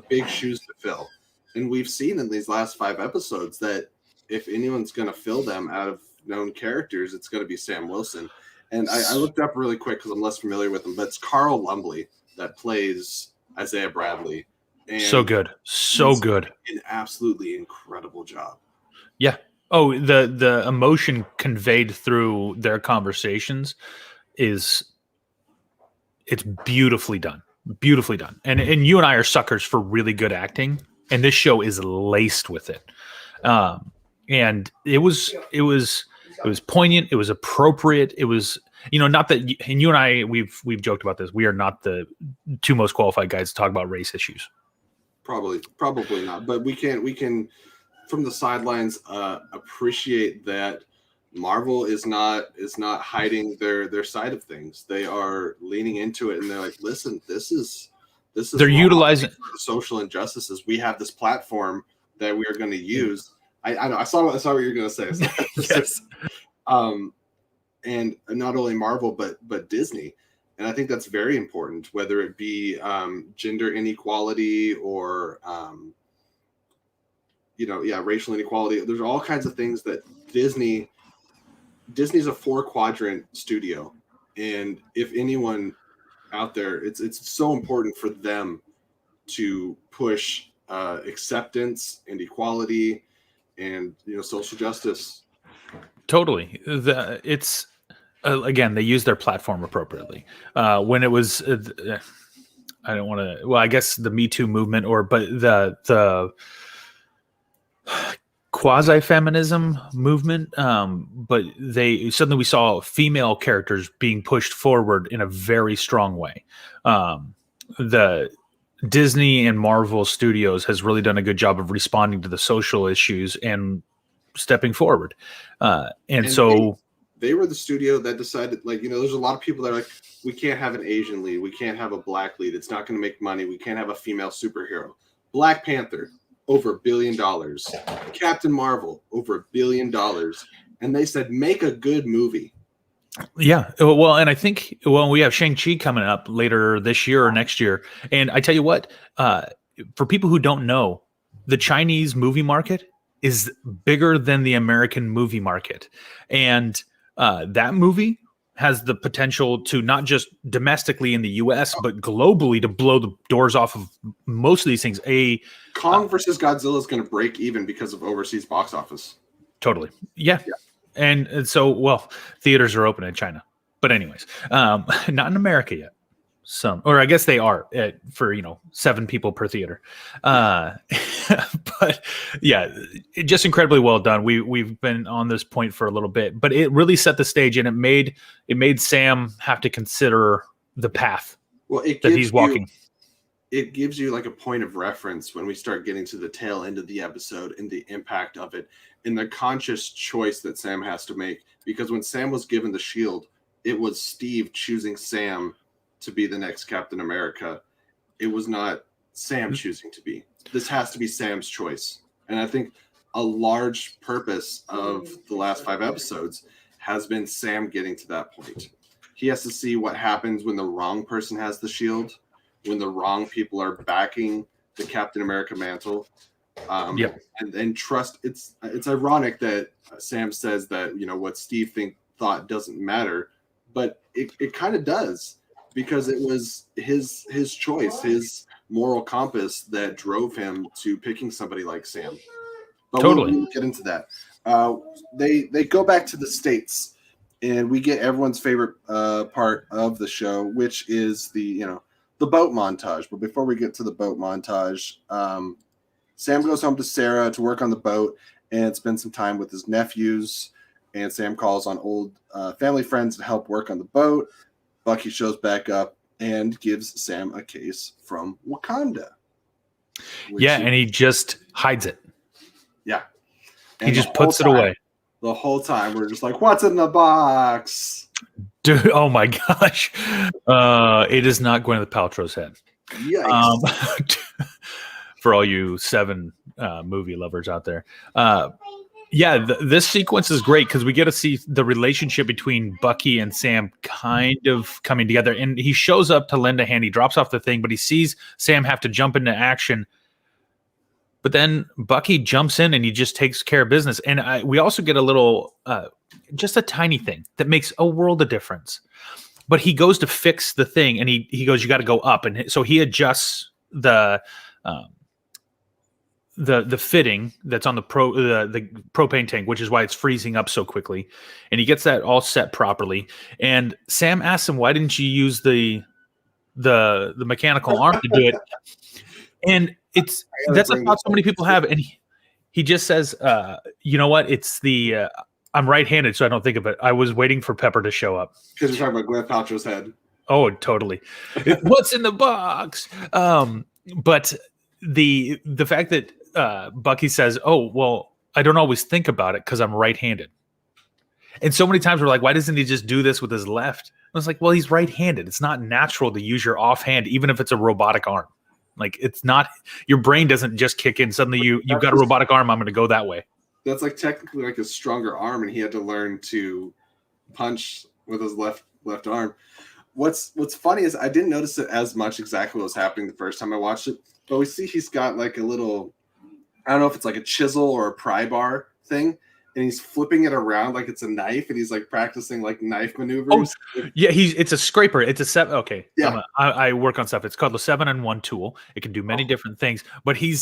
Speaker 1: big shoes to fill. And we've seen in these last 5 episodes that if anyone's going to fill them out of known characters, it's going to be Sam Wilson. And I looked up really quick because I'm less familiar with him, but it's Carl Lumbly that plays Isaiah Bradley. And
Speaker 2: so good. So good.
Speaker 1: An absolutely incredible job.
Speaker 2: Yeah. Oh, the emotion conveyed through their conversations it's beautifully done. Beautifully done. And you and I are suckers for really good acting, and this show is laced with it. And it was poignant, it was appropriate. It was, not that, and you and I, we've joked about this. We are not the 2 most qualified guys to talk about race issues.
Speaker 1: Probably not. But we can from the sidelines appreciate that Marvel is not hiding their side of things. They are leaning into it, and they're like, listen, this is they're utilizing the social injustices. We have this platform that we are going to use. I know I saw what you're going to say. Yes. And not only Marvel but Disney. And I think that's very important, whether it be gender inequality or racial inequality. There's all kinds of things that Disney's a 4-quadrant studio, and if anyone out there, it's so important for them to push acceptance and equality and social justice.
Speaker 2: Totally. It's again, they use their platform appropriately. When it was I don't want to, well, I guess the Me Too movement, but the quasi-feminism movement, but suddenly we saw female characters being pushed forward in a very strong way. The Disney and Marvel Studios has really done a good job of responding to the social issues and stepping forward. And so
Speaker 1: they were the studio that decided, there's a lot of people that are like, we can't have an Asian lead, we can't have a black lead, it's not going to make money, we can't have a female superhero. Black Panther, over $1 billion. Captain Marvel, over $1 billion. And they said, make a good movie.
Speaker 2: Yeah. Well, and I think we have Shang-Chi coming up later this year or next year. And I tell you what, for people who don't know, the Chinese movie market is bigger than the American movie market. And that movie has the potential to not just domestically in the US, but globally to blow the doors off of most of these things.
Speaker 1: Kong versus Godzilla is going to break even because of overseas box office.
Speaker 2: Totally. Yeah. And so, well, theaters are open in China, but anyways, not in America yet. Or I guess they are for 7 people per theater. But yeah, just incredibly well done. We've been on this point for a little bit, but it really set the stage, and it made Sam have to consider the path that he's walking.
Speaker 1: It gives you like a point of reference when we start getting to the tail end of the episode and the impact of it and the conscious choice that Sam has to make. Because when Sam was given the shield, it was Steve choosing Sam to be the next Captain America. It was not Sam choosing to be. This has to be Sam's choice. And I think a large purpose of the last 5 episodes has been Sam getting to that point. He has to see what happens when the wrong person has the shield, when the wrong people are backing the Captain America mantle. And trust. It's ironic that Sam says that, what Steve thought doesn't matter, but it kind of does, because it was his choice, his moral compass that drove him to picking somebody like Sam. But
Speaker 2: totally.
Speaker 1: We'll get into that. They go back to the States, and we get everyone's favorite part of the show, which is the boat montage. But before we get to the boat montage, Sam goes home to Sarah to work on the boat and spend some time with his nephews. And Sam calls on old family friends to help work on the boat. Bucky shows back up and gives Sam a case from Wakanda.
Speaker 2: And he just hides it.
Speaker 1: Yeah. And
Speaker 2: he just puts it away.
Speaker 1: The whole time we're just like, what's in the box?
Speaker 2: Dude, oh my gosh. It is not Gwyneth Paltrow's head.
Speaker 1: Yikes.
Speaker 2: For all you 7 movie lovers out there. This sequence is great because we get to see the relationship between Bucky and Sam kind of coming together. And he shows up to lend a hand. He drops off the thing, but he sees Sam have to jump into action. But then Bucky jumps in and he just takes care of business. And we also get a little, just a tiny thing that makes a world of difference. But he goes to fix the thing and he goes, you got to go up. And so he adjusts the fitting that's on the propane tank, which is why it's freezing up so quickly. And he gets that all set properly. And Sam asks him, why didn't you use the mechanical arm to do it? And that's a thought so many people have. And he just says, you know what? It's I'm right-handed, so I don't think of it. I was waiting for Pepper to show up.
Speaker 1: Because you're talking about Gwyneth Paltrow's head.
Speaker 2: Oh, totally. What's in the box? But the fact that Bucky says, oh, well, I don't always think about it because I'm right-handed. And so many times we're like, why doesn't he just do this with his left? I was like, well, he's right-handed. It's not natural to use your offhand, even if it's a robotic arm. Like, it's not, your brain doesn't just kick in. Suddenly you've got a robotic arm. I'm going to go that way.
Speaker 1: That's like technically like a stronger arm, and he had to learn to punch with his left arm. What's funny is I didn't notice it as much exactly what was happening the first time I watched it, but we see he's got like a little, I don't know if it's like a chisel or a pry bar thing, and he's flipping it around like it's a knife, and he's like practicing like knife maneuvers.
Speaker 2: Oh, yeah, it's a scraper. It's a 7. Okay,
Speaker 1: yeah.
Speaker 2: I work on stuff. It's called the 7-in-1 tool. It can do many different things, but you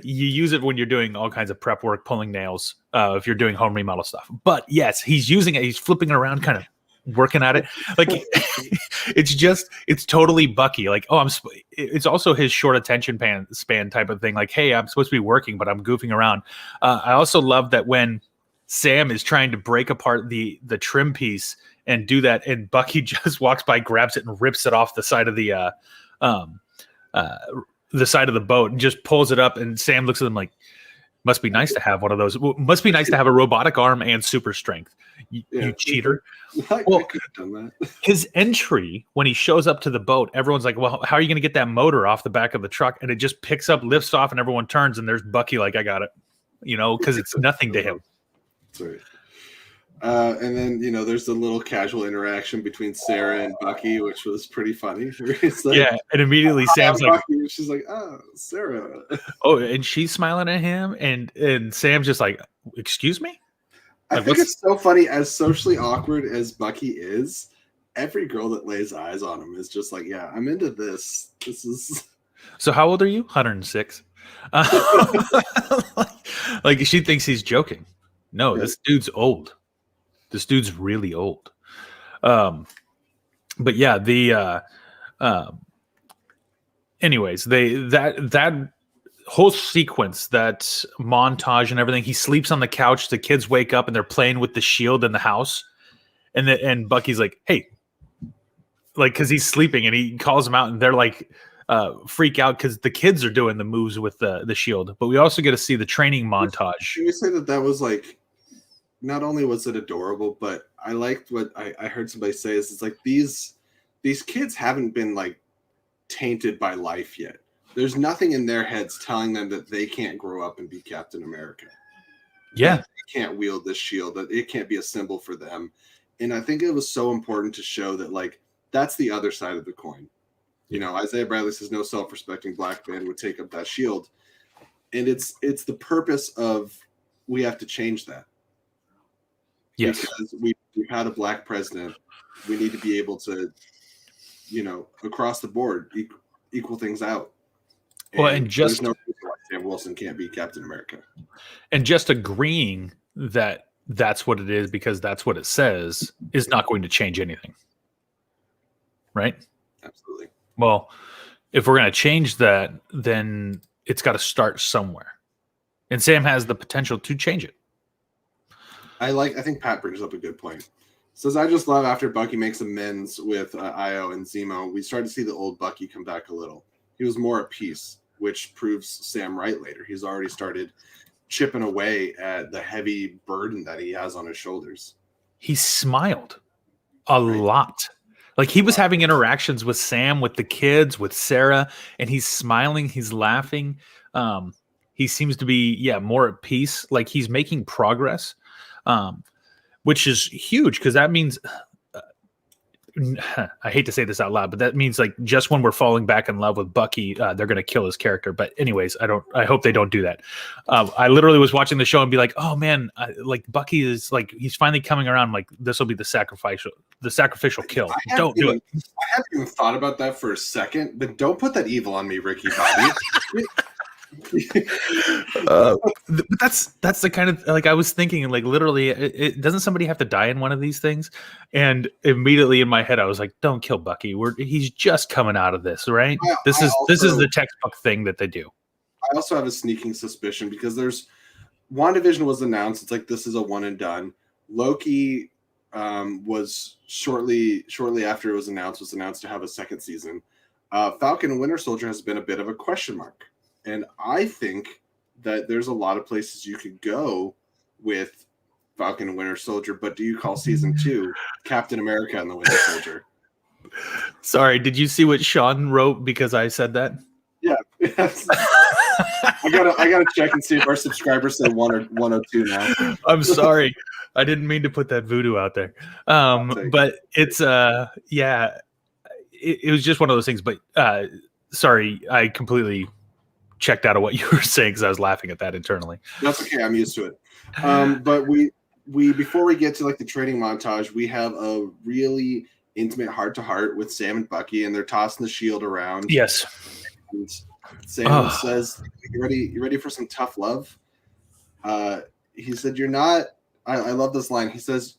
Speaker 2: use it when you're doing all kinds of prep work, pulling nails, if you're doing home remodel stuff. But yes, he's using it. He's flipping it around, kind of working at it. Like it's totally Bucky. Like, it's also his short attention span type of thing. Like, hey, I'm supposed to be working, but I'm goofing around. I also love that when Sam is trying to break apart the trim piece and do that, and Bucky just walks by, grabs it, and rips it off the side of the side of the boat and just pulls it up. And Sam looks at him like, must be nice to have one of those. Must be nice to have a robotic arm and super strength. You cheater.
Speaker 1: I could have done that. His
Speaker 2: entry, when he shows up to the boat, everyone's like, well, how are you going to get that motor off the back of the truck? And it just picks up, lifts off, and everyone turns, and there's Bucky like, I got it. Because it's nothing to him.
Speaker 1: Sorry. And then, there's a little casual interaction between Sarah and Bucky, which was pretty funny. It's like,
Speaker 2: yeah, and immediately Sam's like,
Speaker 1: Bucky. And she's like, oh, Sarah.
Speaker 2: oh, and she's smiling at him, and Sam's just like, excuse me?
Speaker 1: I
Speaker 2: Like,
Speaker 1: think it's so funny, as socially awkward as Bucky is, every girl that lays eyes on him is just like, yeah, I'm into this. This is...
Speaker 2: So how old are you? 106. Like she thinks he's joking. No, this dude's old. This dude's really old. But yeah, anyways, that whole sequence, that montage and everything, he sleeps on the couch, the kids wake up and they're playing with the shield in the house. And Bucky's like, hey, like, cause he's sleeping and he calls him out and they're like, freak out because the kids are doing the moves with the shield. But we also get to see the training montage.
Speaker 1: Can you say that was like, not only was it adorable, but I liked what I heard somebody say is it's like these kids haven't been like tainted by life yet. There's nothing in their heads telling them that they can't grow up and be Captain America.
Speaker 2: Yeah.
Speaker 1: They can't wield this shield, that it can't be a symbol for them. And I think it was so important to show that, like, that's the other side of the coin. Isaiah Bradley says no self-respecting black man would take up that shield. And it's the purpose of, we have to change that.
Speaker 2: Yes.
Speaker 1: Because we've had a black president. We need to be able to, across the board, equal things out.
Speaker 2: And just
Speaker 1: there's no reason why Sam Wilson can't be Captain America.
Speaker 2: And just agreeing that that's what it is because that's what it says is not going to change anything. Right?
Speaker 1: Absolutely.
Speaker 2: Well, if we're going to change that, then it's got to start somewhere. And Sam has the potential to change it.
Speaker 1: I think Pat brings up a good point. Says, I just love after Bucky makes amends with Io and Zemo, we start to see the old Bucky come back a little. He was more at peace, which proves Sam right later. He's already started chipping away at the heavy burden that he has on his shoulders.
Speaker 2: He smiled a lot. Like he was having interactions with Sam, with the kids, with Sarah, and he's smiling, he's laughing. He seems to be, more at peace. Like he's making progress. Which is huge because that means I hate to say this out loud, but that means like just when we're falling back in love with Bucky, they're going to kill his character. But anyways, I hope they don't do that. I literally was watching the show and be like, oh man, like Bucky is like, he's finally coming around. Like this will be the sacrificial kill. Don't do it.
Speaker 1: I haven't even thought about that for a second, but don't put that evil on me, Ricky Bobby.
Speaker 2: But that's the kind of, like I was thinking, like literally it doesn't somebody have to die in one of these things? And immediately in my head I was like, don't kill Bucky, he's just coming out of this, right? This is the textbook thing that they do.
Speaker 1: I also have a sneaking suspicion because there's WandaVision was announced, it's like this is a one and done. Loki was shortly after it was announced to have a second season. Falcon and Winter Soldier has been a bit of a question mark. And I think that there's a lot of places you could go with Falcon and Winter Soldier, but do you call season 2 Captain America and the Winter Soldier?
Speaker 2: Sorry, did you see what Sean wrote because I said that?
Speaker 1: Yeah. I gotta check and see if our subscribers say 1 or 102 now.
Speaker 2: I'm sorry. I didn't mean to put that voodoo out there. But it's it was just one of those things. But sorry, I completely checked out of what you were saying because I was laughing at that internally.
Speaker 1: That's okay. I'm used to it. But we before we get to like the training montage, we have a really intimate heart-to-heart with Sam and Bucky, and they're tossing the shield around.
Speaker 2: Yes.
Speaker 1: And Sam says, you ready for some tough love? He said, you're not, I love this line. He says,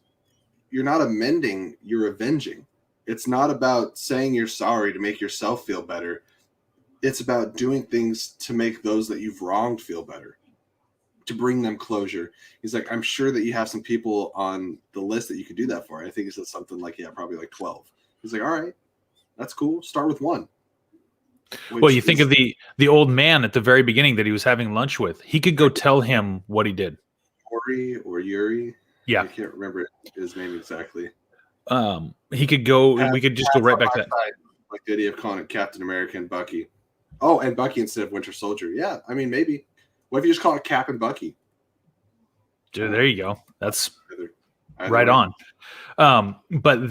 Speaker 1: you're not amending, you're avenging. It's not about saying you're sorry to make yourself feel better. It's about doing things to make those that you've wronged feel better, to bring them closure. He's like, I'm sure that you have some people on the list that you could do that for. I think he said something like, probably like 12. He's like, all right, that's cool. Start with 1.
Speaker 2: Well, you think of the old man at the very beginning that he was having lunch with. He could go tell him what he did.
Speaker 1: Ori or Yuri.
Speaker 2: Yeah.
Speaker 1: I can't remember his name exactly.
Speaker 2: He could go, and we could just go right back to that.
Speaker 1: Like the idea of calling it Captain America and Bucky. Oh, and Bucky instead of Winter Soldier. Yeah, I mean, maybe. What if you just call it Cap and Bucky?
Speaker 2: Dude, there you go. Right on. But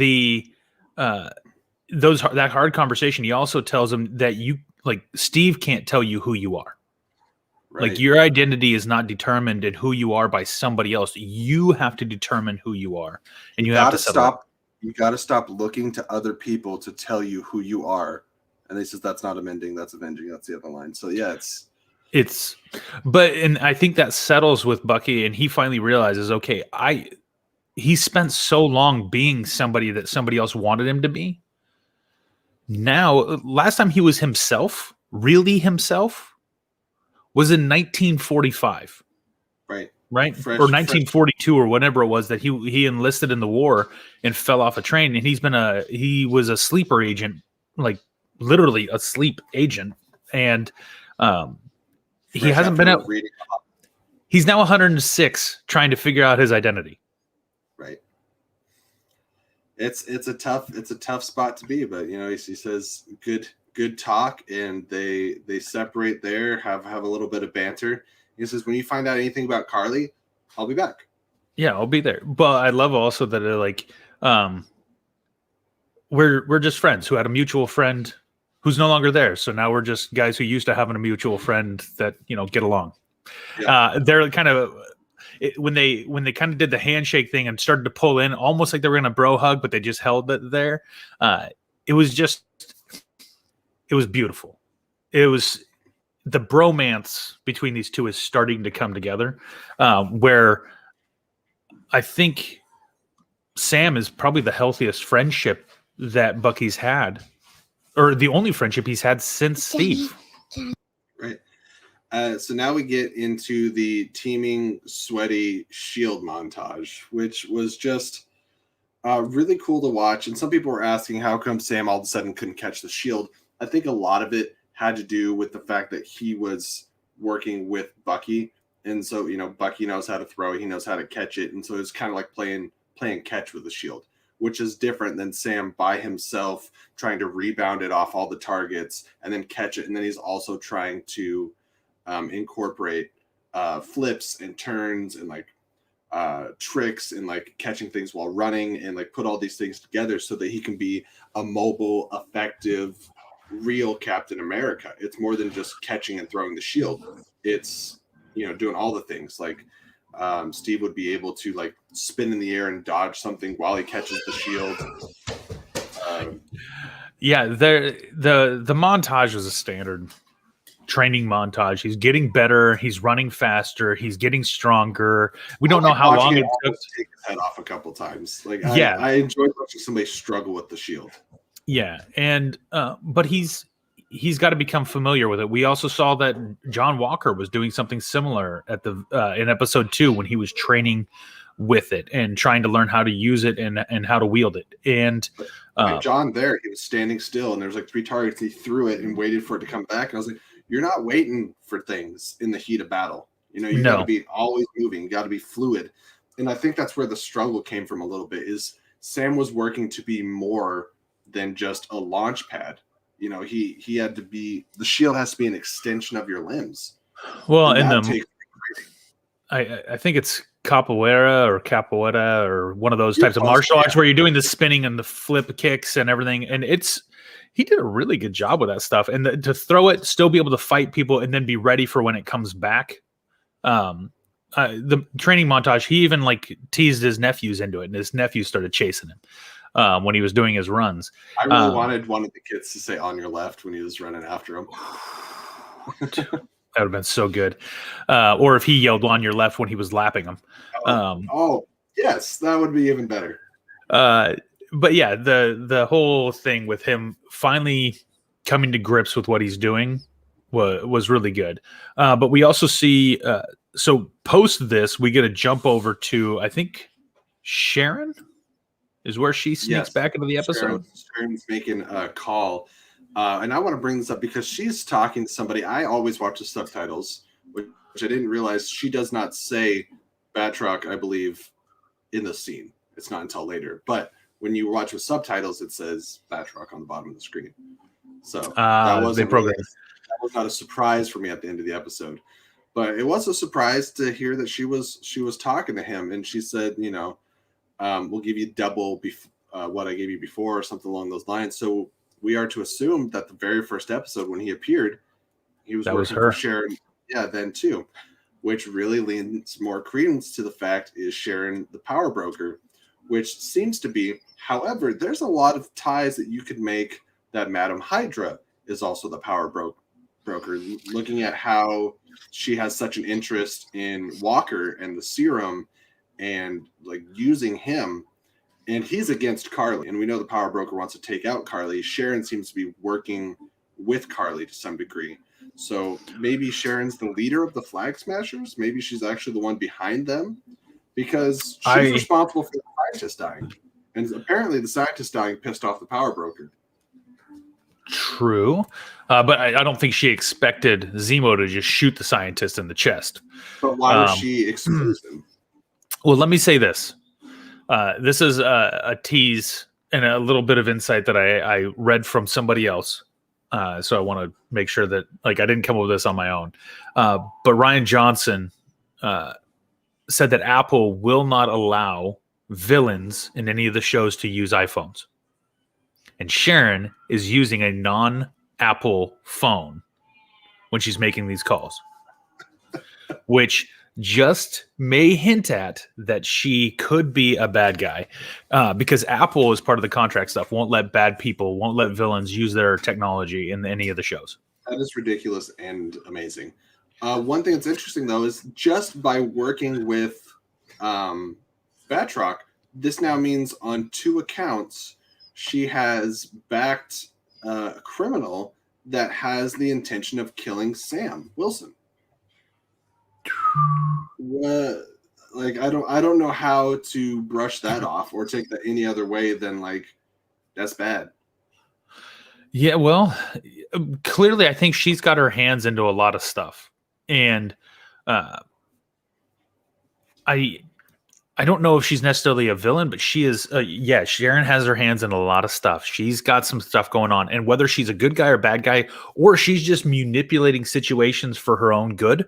Speaker 2: that hard conversation, he also tells him that Steve can't tell you who you are.
Speaker 1: Right.
Speaker 2: Like, your identity is not determined in who you are by somebody else. You have to determine who you are, and you have to
Speaker 1: stop. You got to stop looking to other people to tell you who you are. And he says that's not amending, that's avenging. That's the other line. So yeah,
Speaker 2: and I think that settles with Bucky, and he finally realizes, okay, he spent so long being somebody that somebody else wanted him to be. Now, last time he was himself, really himself, was in 1945.
Speaker 1: Right.
Speaker 2: Or 1942 or whatever it was that he enlisted in the war and fell off a train, and he was a sleeper agent, like literally a sleep agent, and he hasn't been out. He's now 106 trying to figure out his identity.
Speaker 1: Right. It's a tough spot to be, but he says good talk, and they separate there, have a little bit of banter. He says, when you find out anything about Carly, I'll be back.
Speaker 2: Yeah, I'll be there. But I love also that we're just friends who had a mutual friend who's no longer there. So now we're just guys who used to having a mutual friend that, get along. Yeah. They're kind of when they kind of did the handshake thing and started to pull in, almost like they were in a bro hug, but they just held it there. It was beautiful. It was. The bromance between these two is starting to come together, where I think Sam is probably the healthiest friendship that Bucky's had, or the only friendship he's had since Steve.
Speaker 1: Right. So now we get into the teeming, sweaty shield montage, which was just really cool to watch. And some people were asking how come Sam all of a sudden couldn't catch the shield. I think a lot of it had to do with the fact that he was working with Bucky. And so, Bucky knows how to throw, he knows how to catch it. And so it's kind of like playing catch with the shield, which is different than Sam by himself trying to rebound it off all the targets and then catch it. And then he's also trying to incorporate flips and turns and tricks and catching things while running and put all these things together so that he can be a mobile, effective, real Captain America. It's more than just catching and throwing the shield. It's doing all the things. Steve would be able to spin in the air and dodge something while he catches the shield.
Speaker 2: The montage was a standard training montage. He's getting better, he's running faster, he's getting stronger. We don't know how long it took
Speaker 1: to take his head off a couple times. I enjoyed watching somebody struggle with the shield.
Speaker 2: Yeah, and but he's got to become familiar with it. We also saw that John Walker was doing something similar at in episode 2 when he was training with it and trying to learn how to use it and how to wield it. And
Speaker 1: John he was standing still, and there was 3 targets. He threw it and waited for it to come back. And I was like, you're not waiting for things in the heat of battle. You got to be always moving. You got to be fluid. And I think that's where the struggle came from a little bit. Is Sam was working to be more than just a launch pad. He had to be, the shield has to be an extension of your limbs.
Speaker 2: Well, I think it's capoeira or one of those types of martial arts where you're doing the spinning and the flip kicks and everything. And he did a really good job with that stuff. And to throw it, still be able to fight people and then be ready for when it comes back. The training montage, he even teased his nephews into it, and his nephews started chasing him when he was doing his runs.
Speaker 1: I really wanted one of the kids to say "on your left" when he was running after him.
Speaker 2: That would have been so good. Or if he yelled "on your left" when he was lapping him.
Speaker 1: Yes, that would be even better.
Speaker 2: But yeah, the whole thing with him finally coming to grips with what he's doing was really good. But we also see, so post this, we get a jump over to, I think, Sharon is where she sneaks back into the episode.
Speaker 1: Sharon's making a call. And I want to bring this up because she's talking to somebody. I always watch the subtitles, which I didn't realize she does not say Batroc, I believe, in the scene. It's not until later. But when you watch with subtitles, it says Batroc on the bottom of the screen. So that was not a surprise for me at the end of the episode. But it was a surprise to hear that she was talking to him, and she said, we'll give you double what I gave you before, or something along those lines. So we are to assume that the very first episode when he appeared, he was working for Sharon. Yeah, then too, which really leans more credence to the fact is Sharon the power broker, which seems to be. However, there's a lot of ties that you could make that Madam Hydra is also the power broker. Looking at how she has such an interest in Walker and the serum, and like using him, and he's against Carly, and we know the power broker wants to take out Carly. Sharon seems to be working with Carly to some degree. So maybe Sharon's the leader of the Flag Smashers. Maybe she's actually the one behind them, because she's responsible for the scientist dying. And apparently the scientist dying pissed off the power broker.
Speaker 2: True. But I don't think she expected Zemo to just shoot the scientist in the chest.
Speaker 1: But why would she excuse him?
Speaker 2: Well, let me say this. This is a tease and a little bit of insight that I read from somebody else. So I want to make sure that I didn't come up with this on my own. But Ryan Johnson said that Apple will not allow villains in any of the shows to use iPhones. And Sharon is using a non-Apple phone when she's making these calls, which just may hint at that she could be a bad guy, because Apple, as part of the contract stuff, won't let villains use their technology in any of the shows.
Speaker 1: That is ridiculous and amazing. One thing that's interesting, though, is just by working with Batroc, this now means on 2 accounts she has backed a criminal that has the intention of killing Sam Wilson. What? I don't know how to brush that off or take that any other way than that's bad.
Speaker 2: Yeah, well, clearly I think she's got her hands into a lot of stuff, and I don't know if she's necessarily a villain, but she is. Sharon has her hands in a lot of stuff. She's got some stuff going on, and whether she's a good guy or bad guy, or she's just manipulating situations for her own good,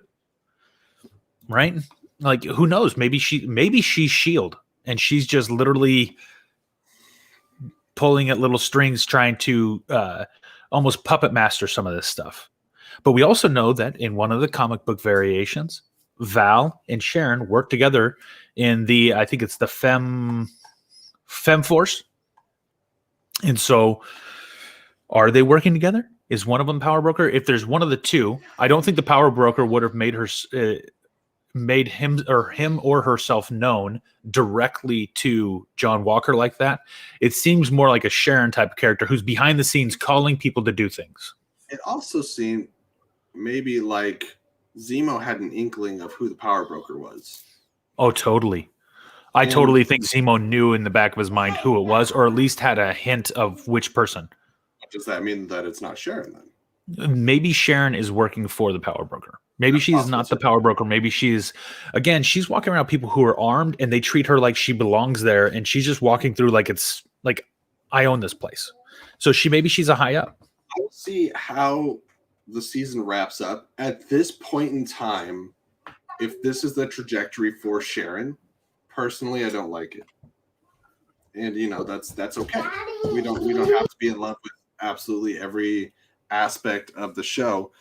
Speaker 2: right? Who knows? Maybe she's S.H.I.E.L.D. and she's just literally pulling at little strings, trying to almost puppet master some of this stuff. But we also know that in one of the comic book variations, Val and Sharon work together in I think it's the Fem Force. And so are they working together? Is one of them power broker? If there's one of the two, I don't think the power broker would have made him or herself known directly to John Walker like that. It seems more like a Sharon type of character who's behind the scenes calling people to do things.
Speaker 1: It also seemed maybe like Zemo had an inkling of who the power broker was.
Speaker 2: Oh, totally. I totally think Zemo knew in the back of his mind who it was, or at least had a hint of which person.
Speaker 1: Does that mean that it's not Sharon then?
Speaker 2: Maybe Sharon is working for the power broker. Maybe she's not the power broker. Maybe she's walking around people who are armed and they treat her like she belongs there, and she's just walking through like it's like, I own this place. So maybe she's a high up.
Speaker 1: I'll see how the season wraps up. At this point in time, if this is the trajectory for Sharon, personally, I don't like it. And that's okay. We don't have to be in love with absolutely every aspect of the show.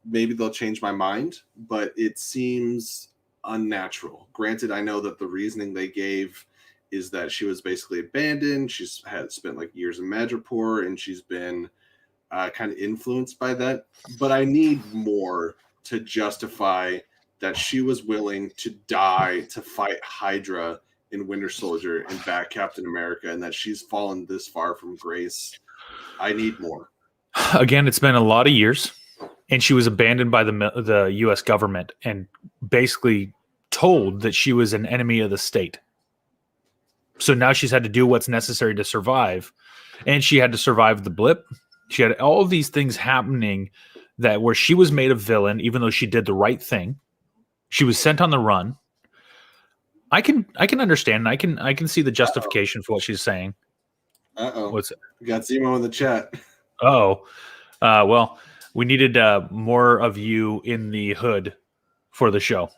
Speaker 1: Maybe they'll change my mind, but it seems unnatural. Granted, I know that the reasoning they gave is that she was basically abandoned. She's had spent years in Madripoor, and she's been kind of influenced by that. But I need more to justify that she was willing to die to fight Hydra in Winter Soldier and back Captain America, and that she's fallen this far from grace. I need more.
Speaker 2: Again, it's been a lot of years, and she was abandoned by the U.S. government and basically told that she was an enemy of the state. So now she's had to do what's necessary to survive, and she had to survive the blip. She had all of these things happening where she was made a villain, even though she did the right thing. She was sent on the run. I can understand. I can see the justification for what she's saying. What's it?
Speaker 1: We got Zemo in the chat.
Speaker 2: Well, we needed more of you in the hood for the show.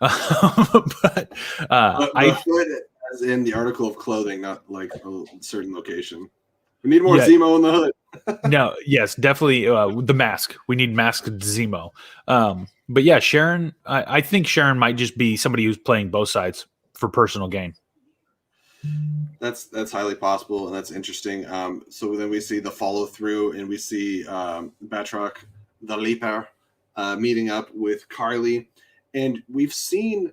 Speaker 2: But
Speaker 1: the hood As in the article of clothing, not like a certain location. We need more Zemo in the hood.
Speaker 2: No, yes, definitely the mask. We need masked Zemo. But yeah, Sharon, I think Sharon might just be somebody who's playing both sides for personal gain.
Speaker 1: That's highly possible, and that's interesting. So then we see the follow through, and we see Batroc, the Leaper, meeting up with Carly, and we've seen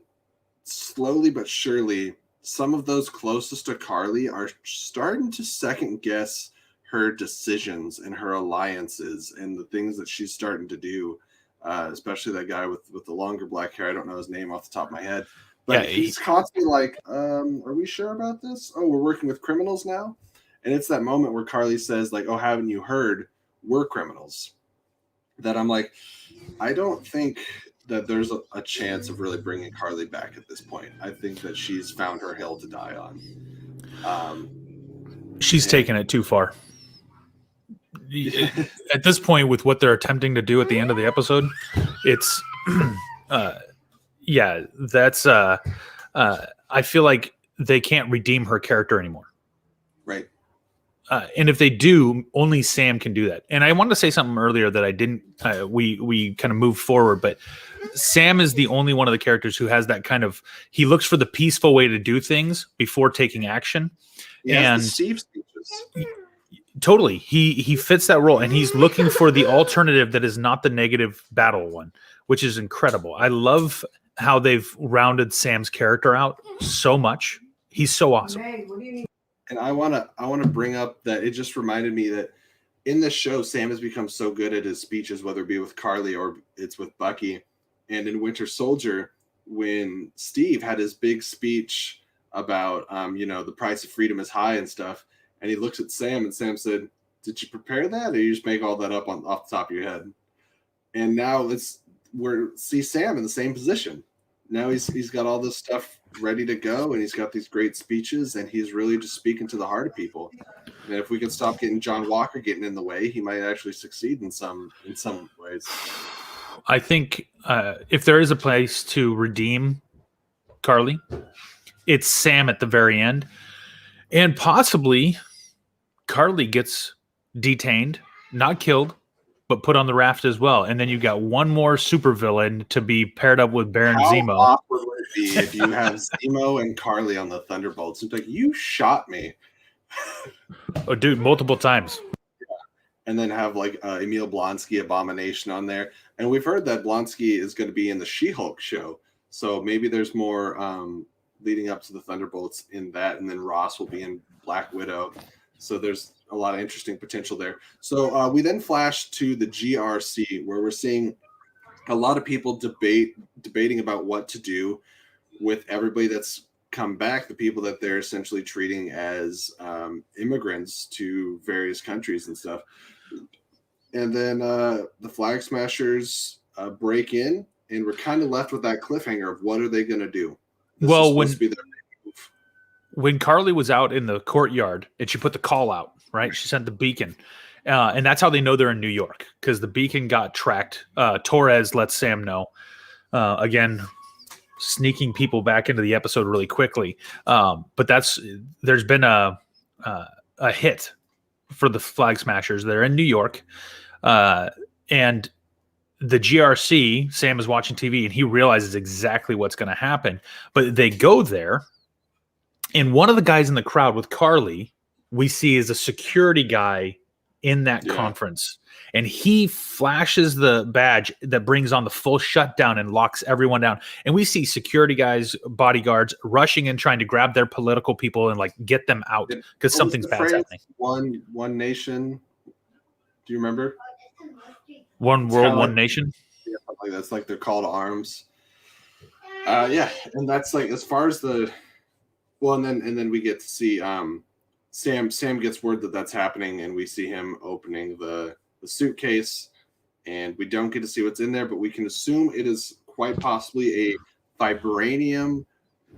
Speaker 1: slowly but surely some of those closest to Carly are starting to second guess her decisions and her alliances and the things that she's starting to do. Especially that guy with the longer black hair. I don't know his name off the top of my head. But he's constantly like, are we sure about this? Oh, we're working with criminals now? And it's that moment where Carly says, like, oh, haven't you heard? We're criminals. That I'm like, I don't think that there's a chance of really bringing Carly back at this point. I think that she's found her hill to die on.
Speaker 2: She's taken it too far. At this point, with what they're attempting to do at the end of the episode, it's... yeah, that's I feel like they can't redeem her character anymore.
Speaker 1: Right.
Speaker 2: And if they do, only Sam can do that. And I wanted to say something earlier that I didn't, we kind of moved forward, but Sam is the only one of the characters who has that kind of, he looks for the peaceful way to do things before taking action.
Speaker 1: Yeah, and Steve speeches.
Speaker 2: Totally. He fits that role, and he's looking for the alternative that is not the negative battle one, which is incredible. I love how they've rounded Sam's character out so much. He's so awesome.
Speaker 1: And I wanna bring up that it just reminded me that in this show, Sam has become so good at his speeches, whether it be with Carly or it's with Bucky. And in Winter Soldier, when Steve had his big speech about the price of freedom is high and stuff, and he looks at Sam and Sam said, "Did you prepare that, or you just make all that up off the top of your head?" And now see Sam in the same position. Now he's got all this stuff ready to go, and he's got these great speeches, and he's really just speaking to the heart of people. And if we can stop getting John Walker getting in the way, he might actually succeed in some ways.
Speaker 2: I think if there is a place to redeem Carly, it's Sam at the very end, and possibly Carly gets detained, not killed, but put on the raft as well. And then you got one more supervillain to be paired up with Baron Zemo.
Speaker 1: How awkward would it be if you have Zemo and Carly on the Thunderbolts? It's like, you shot me.
Speaker 2: Oh, dude, multiple times.
Speaker 1: Yeah. And then have like Emil Blonsky, Abomination on there. And we've heard that Blonsky is going to be in the She-Hulk show. So maybe there's more leading up to the Thunderbolts in that. And then Ross will be in Black Widow. So there's a lot of interesting potential there. So we then flash to the GRC, where we're seeing a lot of people debating about what to do with everybody that's come back, the people that they're essentially treating as immigrants to various countries and stuff. And then the Flag Smashers break in, and we're kind of left with that cliffhanger of what are they going to do?
Speaker 2: When Carly was out in the courtyard and she put the call out, right? She sent the beacon. And that's how they know they're in New York, because the beacon got tracked. Torres lets Sam know. Again, sneaking people back into the episode really quickly. But there's been a hit for the Flag Smashers. They're in New York. And the GRC, Sam is watching TV, and he realizes exactly what's going to happen. But they go there. And one of the guys in the crowd with Carly, we see is a security guy in that conference. And he flashes the badge that brings on the full shutdown and locks everyone down. And we see security guys, bodyguards rushing in, trying to grab their political people and like get them out because something's bad's happening.
Speaker 1: One nation. Do you remember?
Speaker 2: One world, one nation.
Speaker 1: Yeah, that's like their call to arms. And that's like as far as the. Well, and then we get to see Sam gets word that that's happening, and we see him opening the suitcase, and we don't get to see what's in there, but we can assume it is quite possibly a vibranium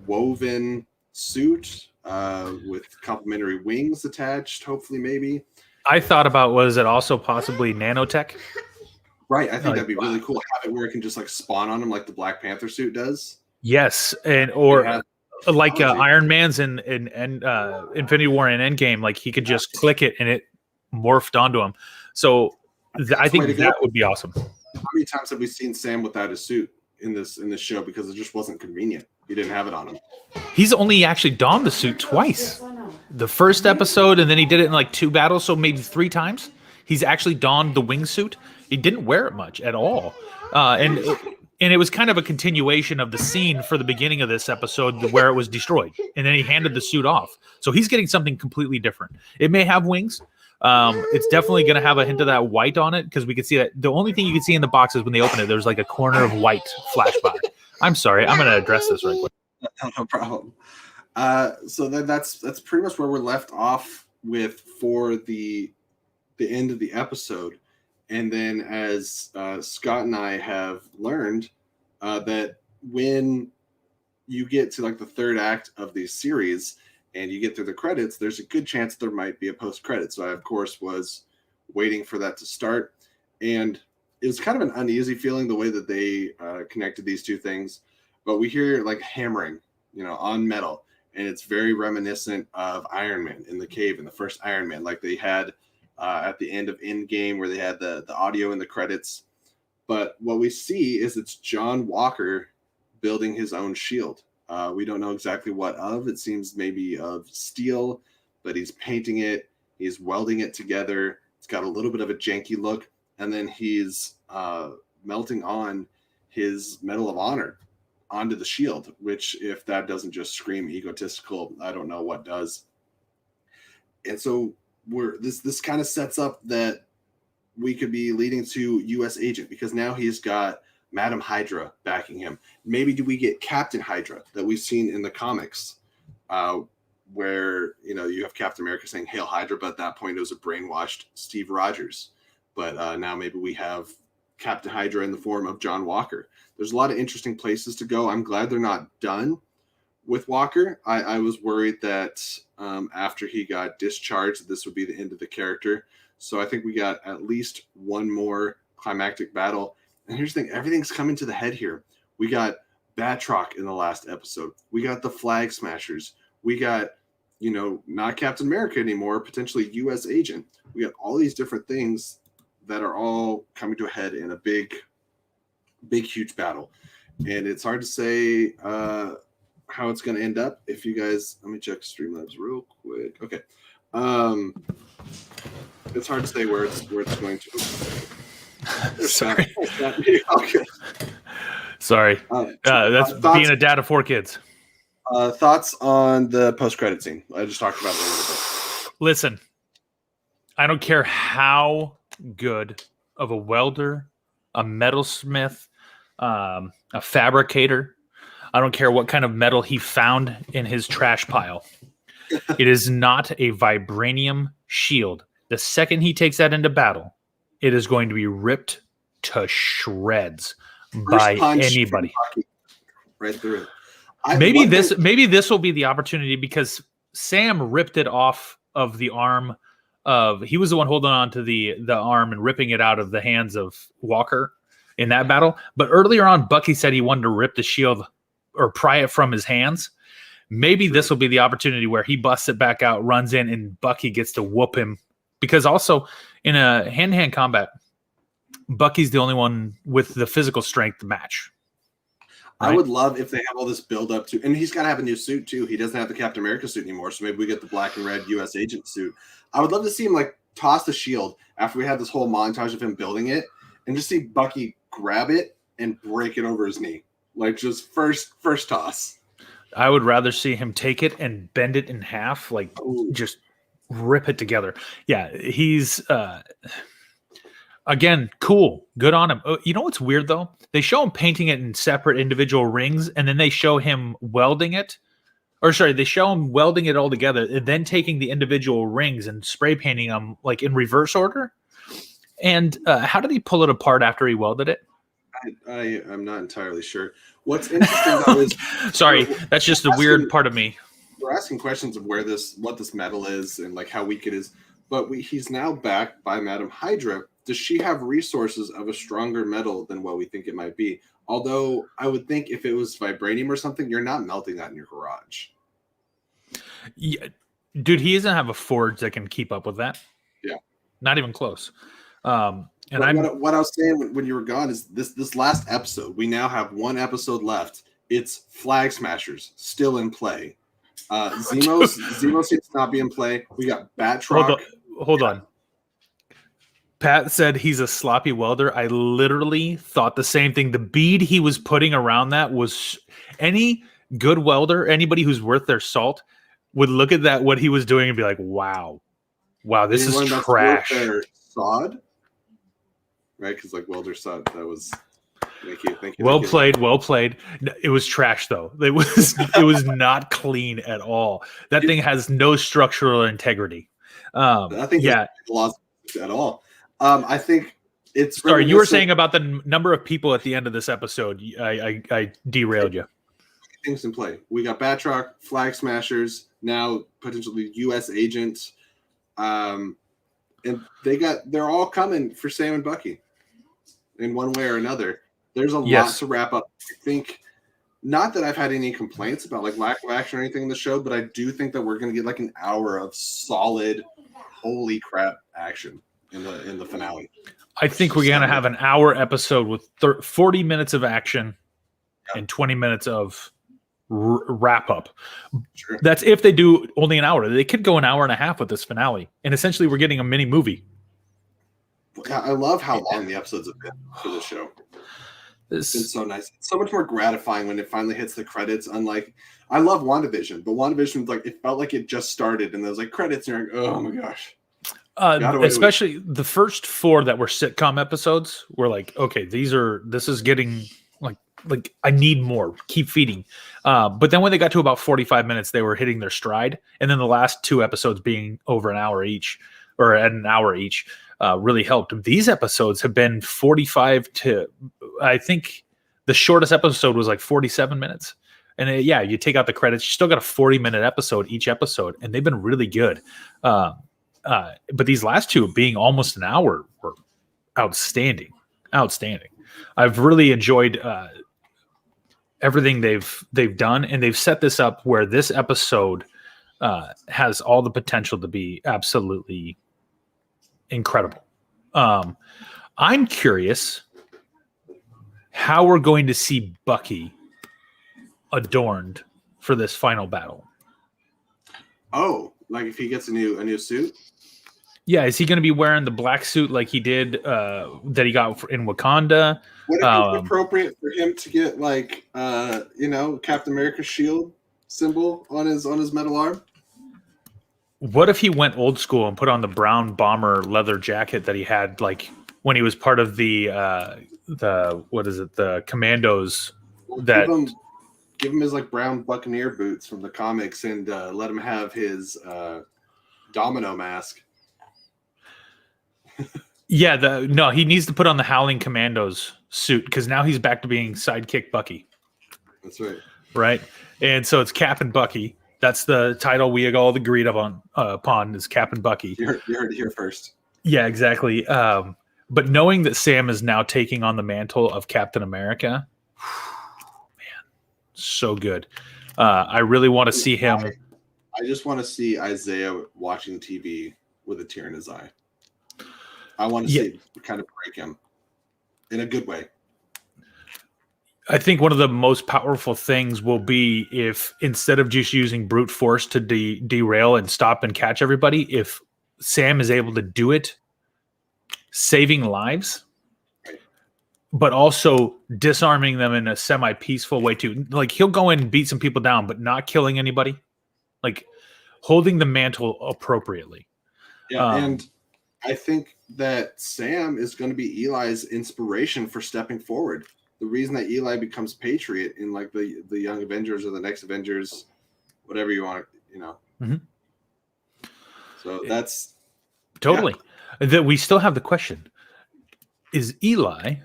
Speaker 1: woven suit with complementary wings attached, hopefully, maybe.
Speaker 2: I thought about, was it also possibly nanotech?
Speaker 1: Right, I think that'd be really cool. Have it where it can just like spawn on him like the Black Panther suit does.
Speaker 2: Yes, like Iron Man's in Infinity War and Endgame. Like he could just click it and it morphed onto him. So I think that would be awesome.
Speaker 1: How many times have we seen Sam without his suit in this show because it just wasn't convenient? He didn't have it on him.
Speaker 2: He's only actually donned the suit twice. The first episode, and then he did it in like 2 battles, so maybe 3 times. He's actually donned the wingsuit. He didn't wear it much at all, and it was kind of a continuation of the scene for the beginning of this episode where it was destroyed, and then he handed the suit off. So he's getting something completely different. It may have wings. It's definitely going to have a hint of that white on it because we can see that. The only thing you can see in the box is when they open it, there's like a corner of white flash by. I'm sorry. I'm going to address this right quick.
Speaker 1: No problem. So that's pretty much where we're left off with for the end of the episode. And then as Scott and I have learned that when you get to like the third act of the series and you get through the credits, there's a good chance there might be a post-credit. So I, of course, was waiting for that to start. And it was kind of an uneasy feeling the way that they connected these two things. But we hear like hammering, on metal. And it's very reminiscent of Iron Man in the cave in the first Iron Man, like they had at the end of Endgame where they had the audio in the credits. But what we see is it's John Walker building his own shield. We don't know exactly what of. It seems maybe of steel, but he's painting it. He's welding it together. It's got a little bit of a janky look. And then he's melting on his Medal of Honor onto the shield, which if that doesn't just scream egotistical, I don't know what does. And so this kind of sets up that we could be leading to U.S. Agent because now he's got Madam Hydra backing him. Maybe do we get Captain Hydra that we've seen in the comics where, you have Captain America saying, "Hail Hydra," but at that point it was a brainwashed Steve Rogers. But now maybe we have Captain Hydra in the form of John Walker. There's a lot of interesting places to go. I'm glad they're not done with Walker. I was worried that after he got discharged, this would be the end of the character. So I think we got at least one more climactic battle. And here's the thing, everything's coming to the head here. We got Batroc in the last episode. We got the Flag Smashers. We got, not Captain America anymore, potentially U.S. Agent. We got all these different things that are all coming to a head in a big, huge battle. And it's hard to say how it's going to end up. If you guys, let me check Streamlabs real quick. Okay. It's hard to say where it's going to.
Speaker 2: Sorry.
Speaker 1: Okay.
Speaker 2: Sorry. That's
Speaker 1: thoughts,
Speaker 2: being a dad of 4 kids.
Speaker 1: Thoughts on the post-credit scene? I just talked about it a little bit.
Speaker 2: Listen, I don't care how good of a welder, a metalsmith, a fabricator. I don't care what kind of metal he found in his trash pile. It is not a vibranium shield. The second he takes that into battle, it is going to be ripped to shreds by anybody.
Speaker 1: Right through it.
Speaker 2: Maybe this will be the opportunity because Sam ripped it off of the arm of. He was the one holding on to the arm and ripping it out of the hands of Walker in that battle. But earlier on, Bucky said he wanted to rip the shield or pry it from his hands. Maybe this will be the opportunity where he busts it back out, runs in, and Bucky gets to whoop him. Because also in a hand-to-hand combat, Bucky's the only one with the physical strength to match. Right?
Speaker 1: I would love if they have all this build up to, and he's got to have a new suit too. He doesn't have the Captain America suit anymore, so maybe we get the black and red U.S. Agent suit. I would love to see him like toss the shield after we had this whole montage of him building it, and just see Bucky grab it and break it over his knee, like just first toss.
Speaker 2: I would rather see him take it and bend it in half, like just rip it together. Yeah, he's again cool, good on him. You know what's weird though? They show him painting it in separate individual rings, and then they show him welding it. Or sorry, they show him welding it all together, and then taking the individual rings and spray painting them like in reverse order. And how did he pull it apart after he welded it?
Speaker 1: I'm not entirely sure. What's interesting though is
Speaker 2: sorry, that's just the weird part of me.
Speaker 1: We're asking questions of what this metal is and like how weak it is, but he's now backed by Madam Hydra. Does she have resources of a stronger metal than what we think it might be? Although I would think if it was vibranium or something, you're not melting that in your garage.
Speaker 2: Yeah, dude, he doesn't have a forge that can keep up with that.
Speaker 1: Yeah,
Speaker 2: not even close.
Speaker 1: And what I was saying when you were gone is this last episode. We now have one episode left. It's Flag Smashers still in play. Zemos seems to not be in play. We got Batroc.
Speaker 2: Hold on. Pat said he's a sloppy welder. I literally thought the same thing. The bead he was putting around that was any good welder, anybody who's worth their salt would look at that, what he was doing, and be like, wow, this is trash.
Speaker 1: Sod, right? Because like welder sod, that was. Thank you.
Speaker 2: Well played. It was trash though. It was not clean at all. That thing has no structural integrity.
Speaker 1: I think lost at all. I think it's.
Speaker 2: Sorry, you were saying about the number of people at the end of this episode. I derailed you.
Speaker 1: Things in play. We got Batroc, Flag Smashers, now potentially U.S. agents, and they're all coming for Sam and Bucky in one way or another. There's a lot to wrap up. I think, not that I've had any complaints about like lack of action or anything in the show, but I do think that we're going to get like an hour of solid, holy crap action in the finale.
Speaker 2: I think we're going to have an hour episode with 40 minutes of action and 20 minutes of wrap up. Sure. That's if they do only an hour. They could go an hour and a half with this finale, and essentially we're getting a mini movie.
Speaker 1: I love how long the episodes have been for this show. It's been so nice. It's so much more gratifying when it finally hits the credits. Unlike, I love WandaVision, but WandaVision was like, it felt like it just started, and there was like credits, and you're like, oh my gosh.
Speaker 2: Especially the first 4 that were sitcom episodes were like, okay, this is getting like I need more. Keep feeding. But then when they got to about 45 minutes, they were hitting their stride, and then the last 2 episodes being over an hour each, or at an hour each, really helped. These episodes have been 45 to, I think the shortest episode was like 47 minutes. And you take out the credits, you still got a 40-minute episode each episode, and they've been really good. But these last 2 being almost an hour were outstanding. I've really enjoyed everything they've done, and they've set this up where this episode has all the potential to be absolutely incredible. I'm curious how we're going to see Bucky adorned for this final battle.
Speaker 1: Oh, like if he gets a new suit?
Speaker 2: Yeah, is he going to be wearing the black suit like he did that he got in Wakanda?
Speaker 1: Would it be appropriate for him to get like Captain America's shield symbol on his metal arm?
Speaker 2: What if he went old school and put on the brown bomber leather jacket that he had like when he was part of the commandos?
Speaker 1: Give him his like brown buccaneer boots from the comics, and let him have his domino mask.
Speaker 2: No, he needs to put on the Howling Commandos suit because now he's back to being sidekick Bucky.
Speaker 1: That's right.
Speaker 2: Right, and so it's Cap and Bucky. That's the title we all agreed upon is Cap and Bucky.
Speaker 1: You heard it here first.
Speaker 2: Yeah, exactly. But knowing that Sam is now taking on the mantle of Captain America, man, so good. I really want to see him.
Speaker 1: I just want to see Isaiah watching TV with a tear in his eye. I want to see kind of break him in a good way.
Speaker 2: I think one of the most powerful things will be if instead of just using brute force to derail and stop and catch everybody, if Sam is able to do it, saving lives, but also disarming them in a semi-peaceful way too. Like he'll go in and beat some people down, but not killing anybody. Like holding the mantle appropriately.
Speaker 1: Yeah, and I think that Sam is going to be Eli's inspiration for stepping forward. The reason that Eli becomes Patriot in like the Young Avengers or the next Avengers, whatever you want,
Speaker 2: Mm-hmm.
Speaker 1: So that's
Speaker 2: totally that we still have the question: is Eli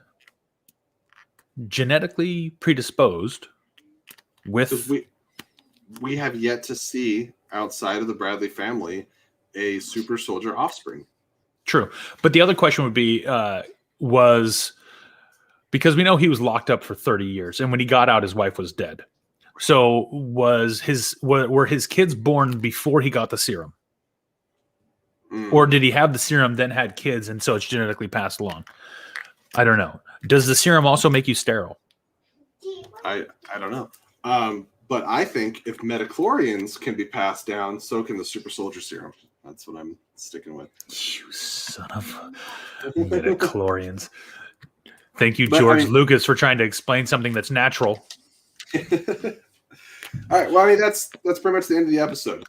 Speaker 2: genetically predisposed with?
Speaker 1: We have yet to see outside of the Bradley family a super soldier offspring.
Speaker 2: True, but the other question would be: was Because we know he was locked up for 30 years, and when he got out, his wife was dead. So were his kids born before he got the serum? Or did he have the serum, then had kids, and so it's genetically passed along? I don't know. Does the serum also make you sterile?
Speaker 1: I don't know. But I think if metachlorians can be passed down, so can the super soldier serum. That's what I'm sticking with.
Speaker 2: You son of metachlorians. Thank you, George Lucas, for trying to explain something that's natural.
Speaker 1: All right. Well, I mean, that's pretty much the end of the episode.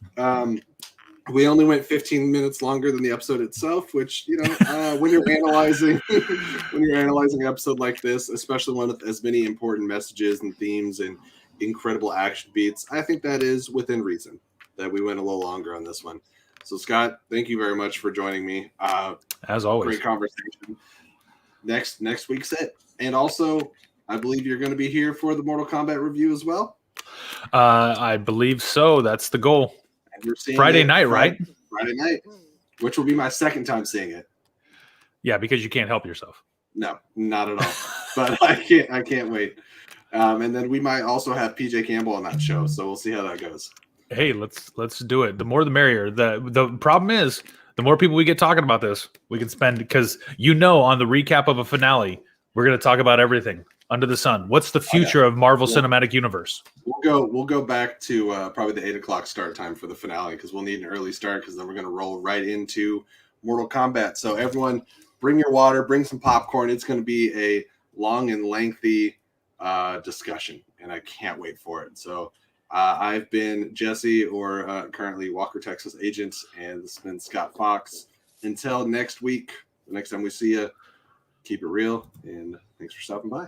Speaker 1: We only went 15 minutes longer than the episode itself, which, when you're analyzing an episode like this, especially one with as many important messages and themes and incredible action beats, I think that is within reason that we went a little longer on this one. So, Scott, thank you very much for joining me.
Speaker 2: As always,
Speaker 1: great conversation. Next week's it, and also I believe you're going to be here for the Mortal Kombat review as well.
Speaker 2: I believe so. That's the goal. Friday night, right?
Speaker 1: Friday night, which will be my second time seeing it.
Speaker 2: Yeah, because you can't help yourself.
Speaker 1: No, not at all. But I can't wait. And then we might also have PJ Campbell on that show, so we'll see how that goes.
Speaker 2: Hey, let's do it. The more the merrier. The problem is, the more people we get talking about this, we can spend, because on the recap of a finale, we're going to talk about everything under the sun. What's the future of Marvel Cinematic Universe?
Speaker 1: We'll go back to probably the 8:00 start time for the finale, because we'll need an early start, because then we're going to roll right into Mortal Kombat. So everyone, bring your water, bring some popcorn. It's going to be a long and lengthy discussion, and I can't wait for it. So I've been Jesse, or currently Walker, Texas agent, and this has been Scott Fox. Until next week, the next time we see you, keep it real, and thanks for stopping by.